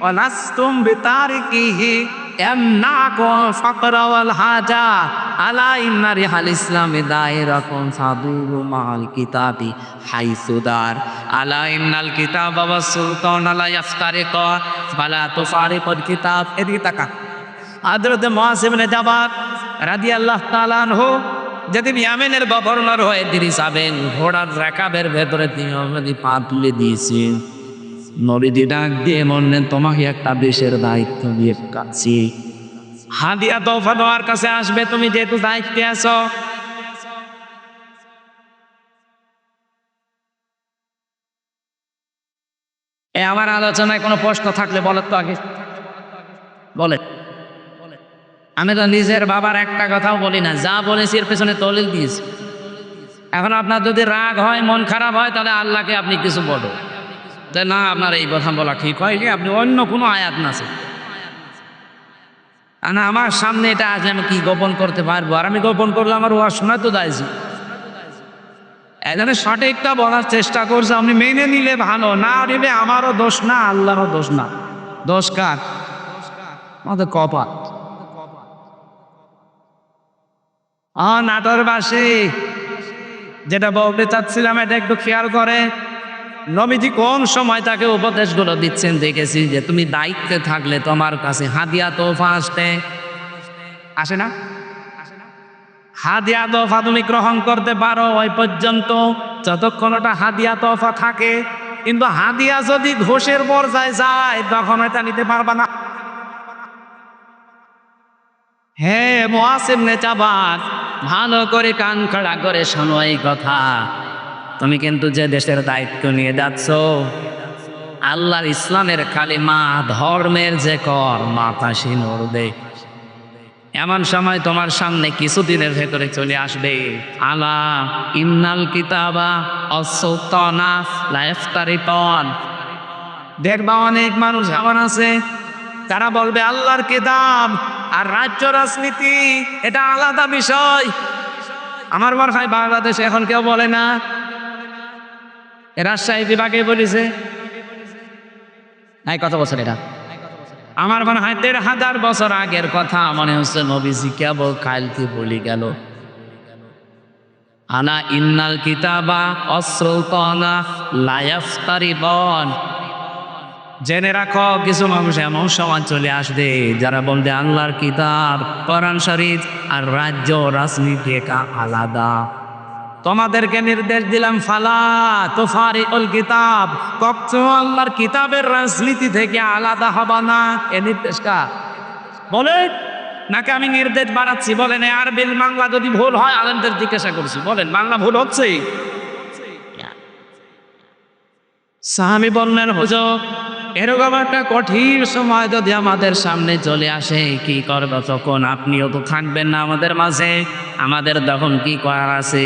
[SPEAKER 1] ওয়া লাস্তুম বিতারিকিহি ইয়ামনাকুম ফাকরা ওয়াল হাজা আলা ইন্না রিহাল ইসলামি দায়রাকুম ফাদুরু মাল কিতাবি হাইসুদার আলা ইন্নাল কিতাবা ওয়াস সুলতান লা ইয়াফতারিকা ফালা তুফারিকুল কিতাব। এদিকে তাকা। হযরত মুআয ইবনে জাবাল রাদিয়াল্লাহু তাআলা আনহু যেদিন ইয়ামেনের গভর্নর হয়ে তিনি যাবেন, ঘোড়ার রেকাবের ভেতরে তিনি পা তুলে দিয়েছেন। নবীজি ডাক দিয়ে বললেন তোমাকে একটা দেশের দায়িত্ব দিয়ে কাছি, হাদিয়া তোফা দেওয়ার কাছে আসবে, তুমি যেহেতু দায়িত্বে আছো। আমার আলোচনায় কোনো প্রশ্ন থাকলে বলেন তো আগে, বলে। আমি তো নিজের বাবার একটা কথাও বলি না, যা বলেছি এর পেছনে দলিল দিয়েছি। এখন আপনার যদি রাগ হয়, মন খারাপ হয়, তাহলে আল্লাহকে আপনি কিছু বলো যে না আপনার এই কথা বলা ঠিক হয়নি, আপনি অন্য কোনো আয়াত না আছে। না আমার সামনে এটা আসলে আমি কি গোপন করতে পারবো? আর আমি গোপন করলে আমার ওয়াজ শোনা তো দায়জি। এখানে সঠিকটা বলার চেষ্টা করছে, আপনি মেনে নিলে ভালো, না নিলে আমারও দোষ না, আল্লাহরও দোষ না। দোষ কার? আমাদের কপাল। নাটোরবাসী যেটা বলতে চাচ্ছিলাম এটা একটু খেয়াল করে। নবীজি কোন সময় তাকে উপদেশগুলো দিচ্ছেন দেখেছি যে তুমি দায়িত্বে থাকলে তোমার কাছে হাদিয়া তোফা আসে না? হাদিয়া তোফা তুমি গ্রহণ করতে পারো ওই পর্যন্ত যতক্ষণ ওটা হাদিয়া তোফা থাকে, কিন্তু হাদিয়া যদি ঘোষের পর্যায়ে যায় তখন এটা নিতে পারবা না। হে মুআজ ইবনে জাবাল, ভালো করে কান খাড়া করে শোনো এই কথা। তুমি কিন্তু যে দেশের দায়িত্ব নিয়ে যাচ্ছ, আল্লাহর ইসলামের কালিমা ধর্মের যে কর মাথা নড়বে। এমন সময় তোমার সামনে কিছুদিনের ভেতরে চলে আসবে, আলা ইন্নাল কিতাবা অসুলতানা লা ইফতারিতান। দেখবা অনেক মানুষ এমন আছে তারা বলবে আল্লাহর কিতাব আর রাজ্য রাজনীতি এটা আলাদা বিষয়। আমার মনে হয় বাংলাদেশে এখন কেউ বলে না। রাজশাহী বিভাগে বলেছে কত বছর, এটা আমার মনে হয় ১,৫০০ বছর আগের কথা। মনে হচ্ছে নবীজি কেবল কালকে বলি গেল, আনা ইন্নাল কিতাবা অসুলতানা লা ইফতারিতান। জেনে রাখো কিছু মানুষ এমন সময় চলে আসবে যারা বলবে আল্লাহর কিতাব কোরআন শরীফ আর রাজ্য রাজনীতি আলাদা। তোমাদেরকে নির্দেশ দিলাম ফালা তুফারিকুল কিতাব, কখনো আল্লাহর কিতাবের রাজনীতি থেকে আলাদা হবা না। এ নির্দেশ কার? বলেন নাকি আমি নির্দেশ বানাচ্ছি? বলেন আরবিল বাংলা যদি ভুল হয় আলেমদের জিজ্ঞাসা করছি, বলেন বাংলা ভুল হচ্ছে? সাহাবী বললেন হুজুর এরকম একটা কঠিন সময় যদি আমাদের সামনে চলে আসে কি করব তখন? আপনিও তো থাকবেন না আমাদের মাঝে, আমাদের তখন কি করার আছে?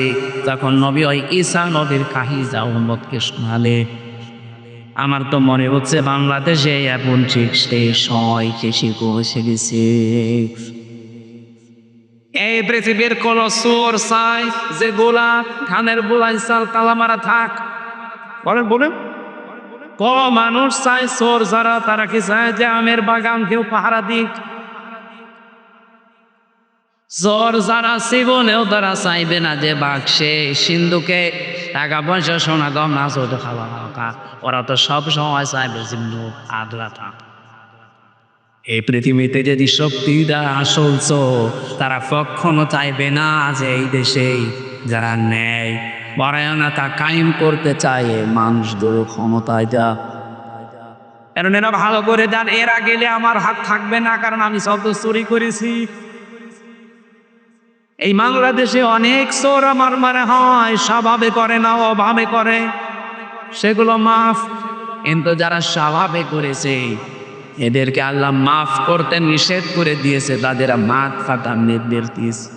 [SPEAKER 1] তখন নবী ওই ঈসা নবীর কাহিনী উম্মতকে শোনালে। আমার তো মনে হচ্ছে বাংলাদেশে এখন ঠিক সেই সময় এসে পৌঁছে গেছে। এই পৃথিবীর কোন সুর চাই যে গোলা ধানের বোলাই চাল কালামারা থাক? বলেন বলেন ক মানুষ চায় চোর যারা, তারা কি চায় যে আমের বাগান কেউ পাহারা দিক? চোর যারা জীবনেও তারা চাইবে না যে বাক্সে সিন্ধুকে টাকা পয়সা সোনা গম না চোখে খাওয়া হালকা। ওরা তো সব সময় চাইবে সিন্ধু আদরা থাক। এই পৃথিবীতে যদি শক্তিটা আসল চোর, তারা কখনো চাইবে না যে এই দেশে যারা ন্যায় পরায়ণতা কায়েম করতে চায় মানুষদের ক্ষমতায় যা। কারণ এরা ভালো করে যান এরা গেলে আমার হাত থাকবে না, কারণ আমি সব তো চুরি করেছি। এই বাংলাদেশে অনেক চোর আমার মনে হয় স্বভাবে করে না অভাবে করে, সেগুলো মাফ। কিন্তু যারা স্বভাবে করেছে এদেরকে আল্লাহ মাফ করতে নিষেধ করে দিয়েছে, তাদের মাঠ ফাটার নির্দেশ দিয়েছে।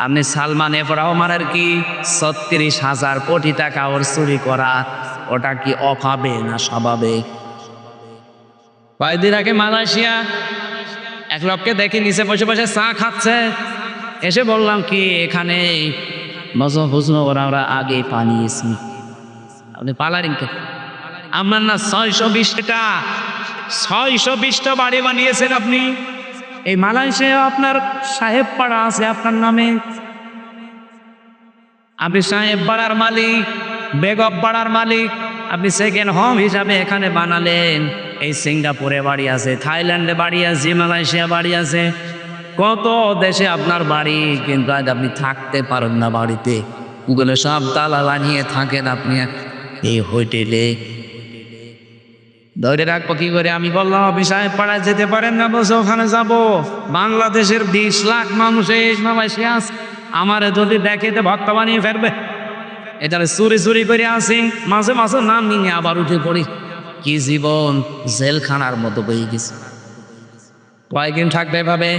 [SPEAKER 1] আপনি সালমান ওমরের কি ৩৬,০০০ কোটি টাকা ওর চুরি করা, ওটা কি অভাবে না স্বভাবে? কয়েকদিন আগে মালয়েশিয়া এক লোককে দেখি নিচে বসে বসে চা খাচ্ছে, এসে বললাম কি এখানে বুঝলো ওরা আগে পানিয়েছি, আপনি পালারিং কে? আপনার না ৬২০টা ৬২০টা বাড়ি বানিয়েছেন আপনি। এই মালয়েশিয়া আপনার সাহেব পাড়া আছে আপনার নামে, আপনি সাহেব পাড়ার মালিক, বেগম পাড়ার মালিক, আপনি সেকেন্ড হোম হিসাবে এখানে বানালেন। এই সিঙ্গাপুরে বাড়ি আছে, থাইল্যান্ডে বাড়ি আছে, মালয়েশিয়া বাড়ি আছে, কত দেশে আপনার বাড়ি, কিন্তু আজ আপনি থাকতে পারেন না বাড়িতে। গুগলে সব তালা লাগিয়ে থাকেন আপনি এই হোটেলে। ধরে রাখবো কি করে? আমি বললাম আপনি সাহেব পাড়ায় যেতে পারেন না, বসে ওখানে যাবো। বাংলাদেশের ২০ লাখ মানুষ এই মালয়েশিয়া আছে, আমারে যদি দেখে তো ভক্ত বানিয়ে ফেলবে। এটা চুরি চুরি করে আসি, মাঝে মাঝে নাম নিয়ে আবার উঠে পড়ি। কি জীবন জেলখানার মতো বয়ে গেছে। কয়েকদিন থাকবে এভাবে,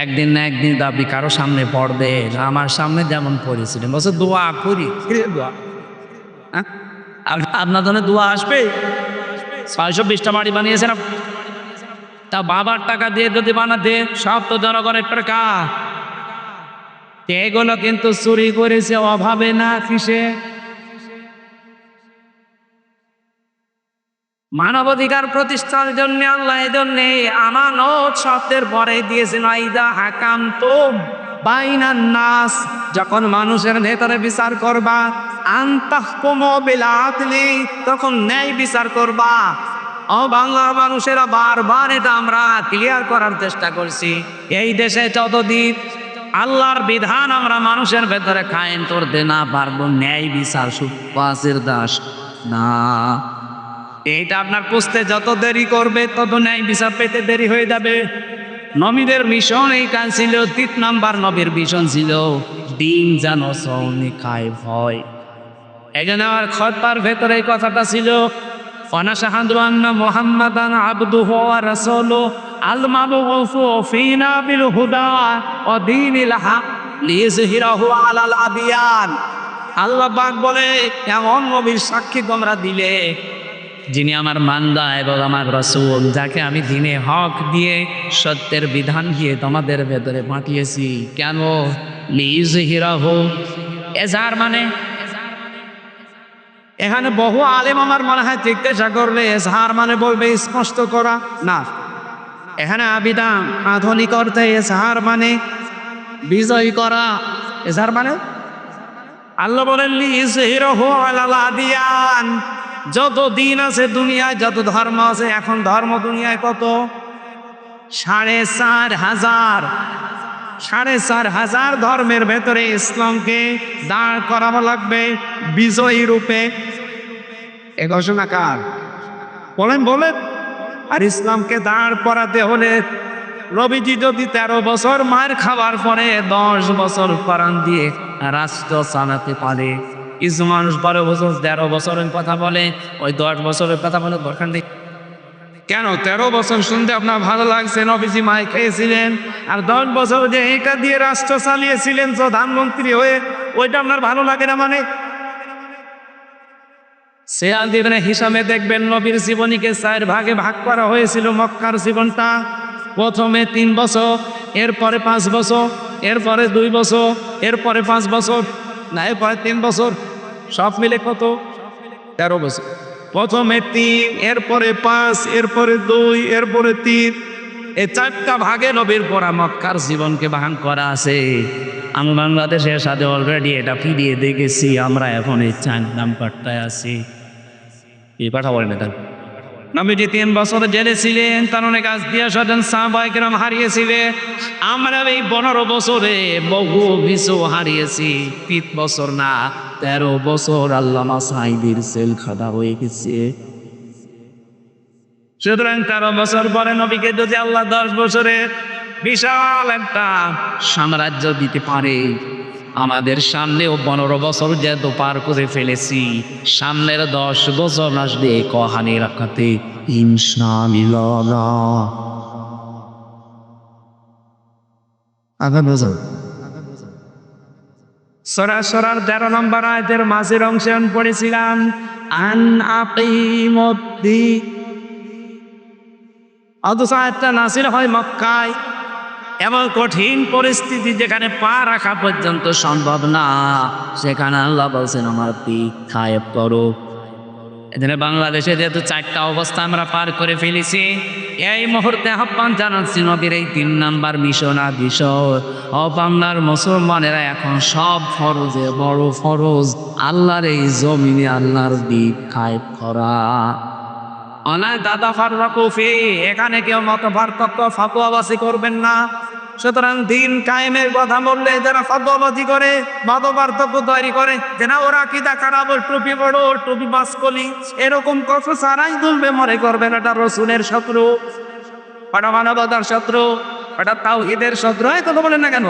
[SPEAKER 1] একদিন না একদিন তো আপনি কারো সামনে পড়বে। আমার সামনে যেমন পড়েছিলেন, বলছে দোয়া করি, দোয়া আপনার জন্য দোয়া আসবে। ৬২০টা বাড়ি বানিয়েছেন, তা বাবার টাকা দিয়ে যদি বানাতে, সব তো জনগণের টাকা। এগুলো কিন্তু চুরি করেছে অভাবে না কিসে? মানবাধিকার প্রতিষ্ঠার জন্য আল্লাহ এই জন্য আমানত শব্দের পরে দিয়েছেন আইদা হাকাম তো বাইনান নাস, যখন মানুষের ভেতরে বিচার করবা আনতাহকুমু বিল আদলি, তখন ন্যায় বিচার করবা। ও বাংলার মানুষেরা, বারবার এটা আমরা ক্লিয়ার করার চেষ্টা করছি। এই দেশে যতদিন আল্লাহর বিধান আমরা মানুষের ভেতরে কায়েম করতে না পারবো, ন্যায় বিচার সুপাসের দাস না। এইটা আপনার বুঝতে যত দেরি করবে তত ন্যায় বিচার পেতে দেরি হয়ে যাবে। নবীদের মিশন এই কাজ ছিল। ৩ নাম্বার নবীর মিশন ছিল দিন যেন সৌনি খায় ভয়। এই জন্য আমার খতবার ভেতরে এই কথাটা ছিল, ওয়ানাশহাদু আন্না মুহাম্মাদান আবদুহু ওয়া রাসূলুহু আল মাবউসু ফীনা বিল হুদা ওয়া দীনিল হক লিইযহিরাহু আলাল আদিয়ান। আল্লাহ পাক বলে, এমন নবীর সাক্ষী তোমরা দিলে যিনি আমার বান্দা এবং আমার রাসূল, যাকে আমি দ্বীনে হক দিয়ে সত্যের বিধান দিয়ে তোমাদের ভেতরে পাঠিয়েছি। কেন? লিইযহিরাহু, এজার মানে এখানে বহু আলেম আমার মনে হয় জিজ্ঞাসা করলে এজহার মানে বলবে স্পষ্ট করা, না। এখানে আবিদান আধুনিক অর্থে এজহার মানে বিজয় করা। এজহার মানে আল্লাহ বলেন লিইযহিরাহু আলাল আদিয়ান, যত দিন আছে দুনিয়ায়, যত ধর্ম আছে। এখন ধর্ম দুনিয়ায় কত? ৪,৫০০০। ৪,৫০০ ধর্মের ভেতরে ইসলামকে দাঁড় করানো লাগবে বিজয়ী রূপে। এ ঘোষণা কার? বলেন বলেন। আর ইসলামকে দাঁড় করাতে হলে নবীজি যদি ১৩ বছর মার খাওয়ার পরে ১০ বছর কোরআন দিয়ে রাষ্ট্র চালাতে পারে। কিছু মানুষ ১২ বছর ১৩ বছরের কথা বলে, ওই ১০ বছরের কথা বলে দরকার নেই। কেন ১৩ বছর শুনতে আপনার ভালো লাগছে? নবীজি মায় খেয়েছিলেন। আর 10 বছর যে এটা দিয়ে রাষ্ট্র চালিয়েছিলেন প্রধানমন্ত্রী হয়ে, ওইটা আপনার ভালো লাগে না? মানে সেয়াল দিবেন হিসাবে দেখবেন নবীর জীবনীকে 4 ভাগে ভাগ করা হয়েছিল। মক্কার জীবনটা প্রথমে 3 বছর, এরপরে 5 বছর, এরপরে 2 বছর, এরপরে 5 বছর, না এরপরে 3 বছর, সব মিলে কত? 13 বছর। প্রথমে 3, এরপরে 5, এরপরে 2, এরপরে 3, এই 4টা ভাগে নবীর পড়া মক্কার জীবনকে ভাগ করা আছে। আমি বাংলাদেশের সাথে অলরেডি এটা ফিরিয়ে দেখেছি। আমরা এখন এই 4 নাম্বারটায় আছি। এই কথা বলেন না। নবীজি 3 বছর জেলে ছিলেন, তার অনেক আত্মীয় স্বজন সাহাবায়ে কেরাম হারিয়েছিলেন। আমরা এই 15 বছরে বহু কিছু হারিয়েছি। 3 বছর না 13 বছর আল্লামা সাঈদীর জেলখানা হয়ে গেছে। সুতরাং 13 বছর পরে নবীকে যদি আল্লাহ 10 বছরে বিশাল একটা সাম্রাজ্য দিতে পারে, আমাদের সামনেও 15 বছর যেহেতু পার করে ফেলেছি, সামনের 10 বছর আসবে কহানি রাখাতে ইনশাআল্লাহ। আগামী বছর সূরা সূরার 13 নম্বর আয়াতের মাঝের অংশে আমি পড়েছিলাম আন আকিমুদ্দিন। অথচ আয়াতটা নাযিল হয় মক্কায়। এমন কঠিন পরিস্থিতি যেখানে পা রাখা পর্যন্ত সম্ভব না, সেখানে আল্লাহ বলছেন আমার দিক কায়েম করো। এখানে বাংলাদেশে যেহেতু 4টা অবস্থা আমরা পার করে ফেলেছি, এই মুহূর্তে আহ্বান জানাচ্ছি নবীর এই 3 নাম্বার মিশন আর বিষয়। ও বাংলার মুসলমানেরা, এখন সব ফরজে বড় ফরজ আল্লাহর এই জমিনে আল্লাহর দিক কায়েম করা। অনায় দাদা ফাররাকুফি, এখানে কেউ মত পার্থক্য ফাতোয়াবাজি করবেন না। সুতরাং দিন কায়েমের কথা বললে যারা ফাতোয়াবাজি করে, মত পার্থক্য তৈরি করে, যে না ওরা কিদা খারাপ, টুপি বড় টুপি বাসকলি, এরকম কথা সারাই তুলবে মনে করবেন এটা রসুলের শত্রু, ওটা মানবতার শত্রু, ওটা তাওহীদের শত্রু। এই কথা বলেন না কেন?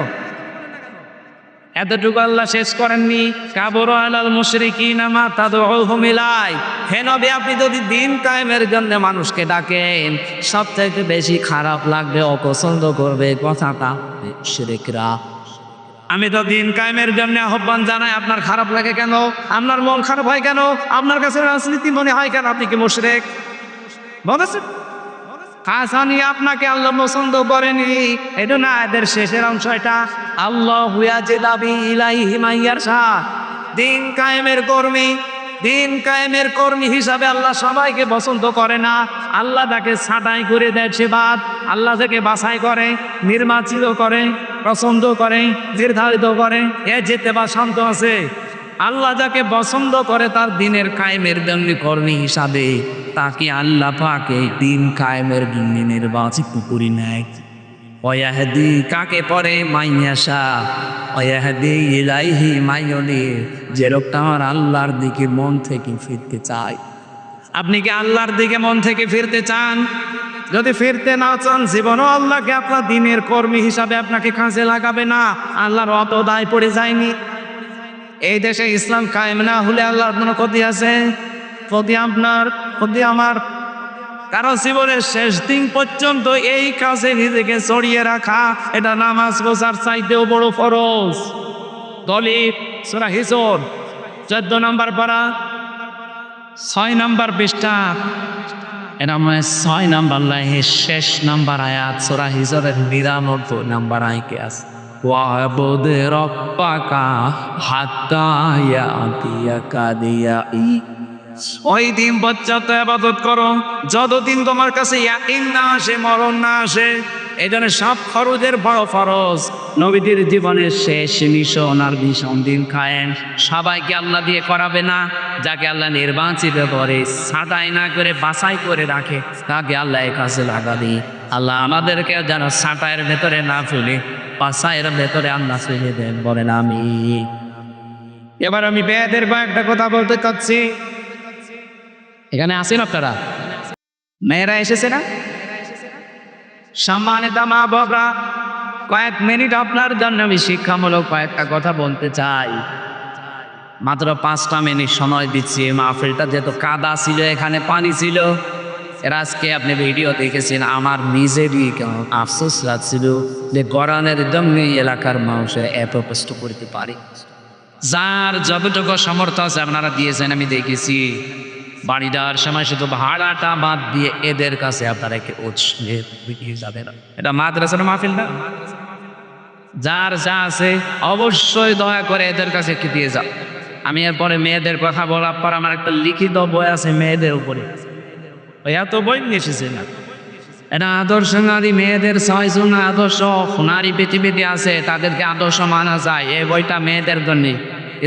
[SPEAKER 1] এতটুকু আল্লাহ শেষ করেননি, কাবুর আলাল মুশরিকিনা মা তাদউহুম ইলাই। হে নবী, আপনি যদি দিন কায়েমের জন্য মানুষকে ডাকেন, সবচাইতে বেশি খারাপ লাগবে, অপছন্দ করবে কথাটা মুশরিকরা। আমি তো দিন কায়েমের জন্য আহ্বান জানাই, আপনার খারাপ লাগে কেন? আপনার মন খারাপ হয় কেন? আপনার কাছে রাজনীতি মনে হয় কেন? আপনি কি মুশরিক? বলেছেন হাসানি আপনাকে আল্লাহ পছন্দ করেনি। এটা না, এদের শেষের অংশ এটা, আল্লাহু ইয়াজলাবি ইলাইহি মান ইয়াশা। দিন কায়েমের কর্মী, দিন কায়েমের কর্মী হিসাবে আল্লাহ সবাইকে পছন্দ করে না। আল্লাহ তাকে ছাঁটাই করে দেয়, সে বাদ। আল্লাহ থেকে বাছাই করে, নির্বাচিত করে, পছন্দ করে, নির্ধারিত করে। এ যেতে বা শান্ত আছে, আল্লাহ যাকে পছন্দ করে তার দিনের কায়েমের জন্য কর্মী হিসাবে, তাকে আল্লাহ পাক এই দিন কায়েমের জন্য নির্বাচিত করে নেয়। ওয়াহদি কাকে পরে মাইয়াশা, ওয়াহদি ইলাইহি মাইয়ুনি, যে লোকটা আমার আল্লাহর দিকে মন থেকে ফিরতে চায়। আপনি কি আল্লাহর দিকে মন থেকে ফিরতে চান? যদি ফিরতে না চান, জীবনও আল্লাহকে আপনার দিনের কর্মী হিসাবে আপনাকে কাজে লাগাবে না। আল্লাহর অত দায় পড়ে যায়নি। এই দেশে ইসলাম কায়েম না হলে আল্লাহর কোনো ক্ষতি আছে? ক্ষতি আপনার, ক্ষতি আমার। কারণ জীবনের শেষ দিন পর্যন্ত এই কাজে নিজেকে ছড়িয়ে রাখা, এটা নামাজ রোজার চাইতেও বড় ফরজ। দলিল সূরা হিজর 14 নম্বর পারা 6 নম্বর পৃষ্ঠা, এটা মানে 6 নম্বর লাইনের শেষ নম্বর আয়াত, সূরা হিজরের 99 নম্বর আয়াতে আছে, ওয়াবুদ রাব্বাকা হাত্তা ইয়াতিয়াকা দিয়াই। ওই দিন পর্যন্ত ইবাদত করো যতদিন তোমার কাছে ইয়াকিন না আসে, মরণ না আসে। এই জন্য সব ফরজের বড় ফরজ। নবীদের জীবনের শেষ মিশন আর ভীষণ দিন কায়েম সবাইকে আল্লাহ দিয়ে করাবে না। যাকে আল্লাহ নির্বাচিত করে, সাদাই না করে বাছাই করে রাখে, তাকে আল্লাহ এই কাজে লাগাবে। আল্লাহ আমাদেরকে যেন সাঁটাইয়ের ভেতরে না ফেলে, বাছাইয়ের ভেতরে আল্লাহ ফেলে দেন, বলেন আমিন। এবার আমি বেয়াদের একটা কথা বলতে চাচ্ছি। এখানে আসেন আপনারা, মেয়েরা এসেছে না? সম্মানিত মা বাবা, কয়েক মিনিট আপনার জন্য আমি শিক্ষামূলক কয়েকটা কথা বলতে চাই। মাত্র 5টা মিনিট সময় দিচ্ছি। মাহফিলটা যেহেতু কাদা ছিল, এখানে পানি ছিল। এর আজকে আপনি ভিডিও দেখেছেন, আমার নিজেরই কেমন আফসোস লাগছিল যে গরানের জন্য এলাকার মানুষের এত কষ্ট করতে পারে। যার যতটুকু সামর্থ্য আছে আপনারা দিয়েছেন, আমি দেখেছি। বাড়ি যাওয়ার সময় শুধু ভাড়াটা বাদ দিয়ে এদের কাছে আপনারা একে উৎসে যাবে না। এটা মাদ্রাসার মাহফিল না? যার যা আছে অবশ্যই দয়া করে এদের কাছে একটু দিয়ে যাও। আমি এরপরে মেয়েদের কথা বলার পর আমার একটা লিখিত বই আছে মেয়েদের উপরে, এত বই নিয়ে এসেছে না। এটা আদর্শ নারী, মেয়েদের 6 জন আদর্শ নারী পৃথিবীতে আছে, তাদেরকে আদর্শ মানা যায়। এই বইটা মেয়েদের জন্য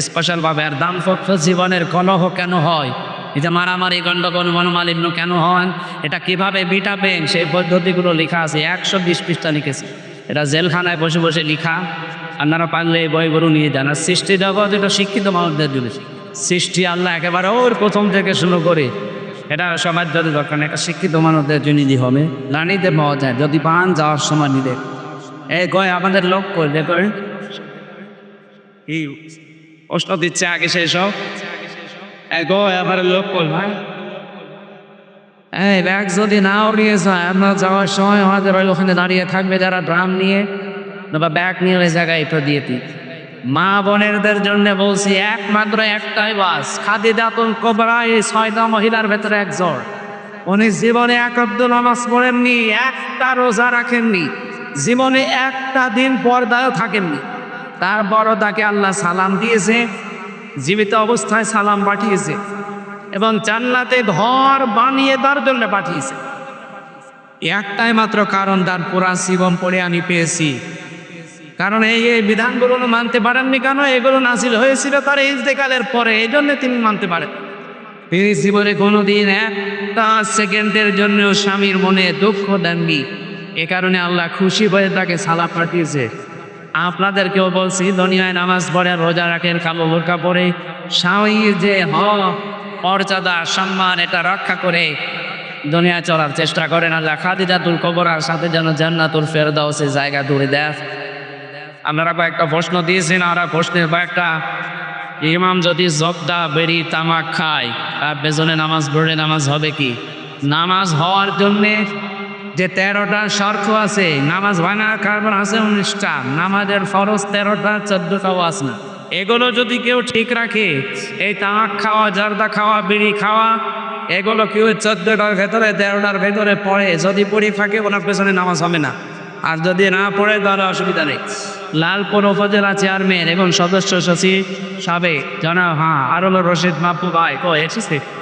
[SPEAKER 1] স্পেশাল ভাবে। আর দাম্পত্য জীবনের কলহ কেন হয়, এই যে মারামারি, গণ্ডগোল, মনোমালিন্য কেন হয়, এটা কিভাবে মিটাবেন, সেই পদ্ধতিগুলো লেখা আছে। 120 পৃষ্ঠা লিখেছে। এটা জেলখানায় বসে বসে লেখা। আপনারা পারলে এই বইগুলো নিয়ে যান। আর সৃষ্টি জগৎ এটা শিক্ষিত মানুষদের জন্য। সৃষ্টি আল্লাহ একেবারে ওর প্রথম থেকে শুরু করে, এটা সমাজ যদি দরকার নেই, এটা শিক্ষিত মানুষদের জন্য হবে। নারীদের পাওয়া যায় যদি পান যাওয়ার সময় নিলে। এই কয় আমাদের লোক করে দেখে কি প্রশ্ন দিচ্ছে আগে সেই সব আমার লোক কল ভাই, এই ব্যাগ যদি নাও নিয়ে যায়, আপনার যাওয়ার সময় আমাদের ওই ওখানে দাঁড়িয়ে থাকবে যারা ড্রাম নিয়ে বা ব্যাগ নিয়ে ওই জায়গায় এটা দিয়ে দিই। মা বোনেরদের জন্য বলছি, একমাত্র একটাই বাস, খাদিজাতুল কুবরা, এই 6টা মহিলার ভেতরে একজন। উনি জীবনে একান্ত নামাজ পড়েননি, একটা রোজা রাখেননি, জীবনে একটা দিন পর্দায়ও থাকেননি। তারপরও তাকে আল্লাহ সালাম দিয়েছে, জীবিত অবস্থায় সালাম পাঠিয়েছে এবং জান্নাতে ঘর বানিয়ে তার জন্য পাঠিয়েছে। একটাই মাত্র কারণ, তার পুরা জীবন পড়ে আমি পেয়েছি। কারণ এই বিধানগুলো মানতে পারেননি কেন? এগুলো নাজিল হয়েছিল তার ইন্তেকালের পরে, এই জন্য তিনি মানতে পারেন। তিনি জীবনে কোনোদিন একটা সেকেন্ডের জন্য স্বামীর মনে দুঃখ দেননি। এ কারণে আল্লাহ খুশি হয়ে তাকে সালাম পাঠিয়েছে। আপনাদেরকেও বলছি, দুনিয়ায় নামাজ পড়ে, রোজা রাখেন, কালো বোরকা পরে, স্বামীর যে মর্যাদা, সম্মান, এটা রক্ষা করে দুনিয়া চলার চেষ্টা করেন। আল্লাহ খাদিজাতুল কুবরার সাথে যেন জান্নাতুল ফেরদাউসের জায়গা দূরে দেয়। আপনারা কয়েকটা প্রশ্ন দিয়েছেন, আর প্রশ্নের কয়েকটা, ইমাম যদি জর্দা, বিড়ি, তামাক খায় তার পেছনে নামাজ পড়ে নামাজ হবে কি? নামাজ হওয়ার জন্যে যে 13টা শর্ত আছে, নামাজ বানার কারণ আছে 19টা, নামাজের ফরজ 13টা, 14টাও আছে না। এগুলো যদি কেউ ঠিক রাখে, এই তামাক খাওয়া, জর্দা খাওয়া, বিড়ি খাওয়া, এগুলো কেউ 14টার ভেতরে 13টার ভেতরে পড়ে, যদি পড়ে থাকে ওনার পেছনে নামাজ হবে না। আর যদি না পড়ে তাহলে অসুবিধা নেই। লালপুর উপজেলা চেয়ারম্যান এবং সদস্য সচিব সাবেক জনাব আরুল রশিদ মাহবুব ভাই এসেছে।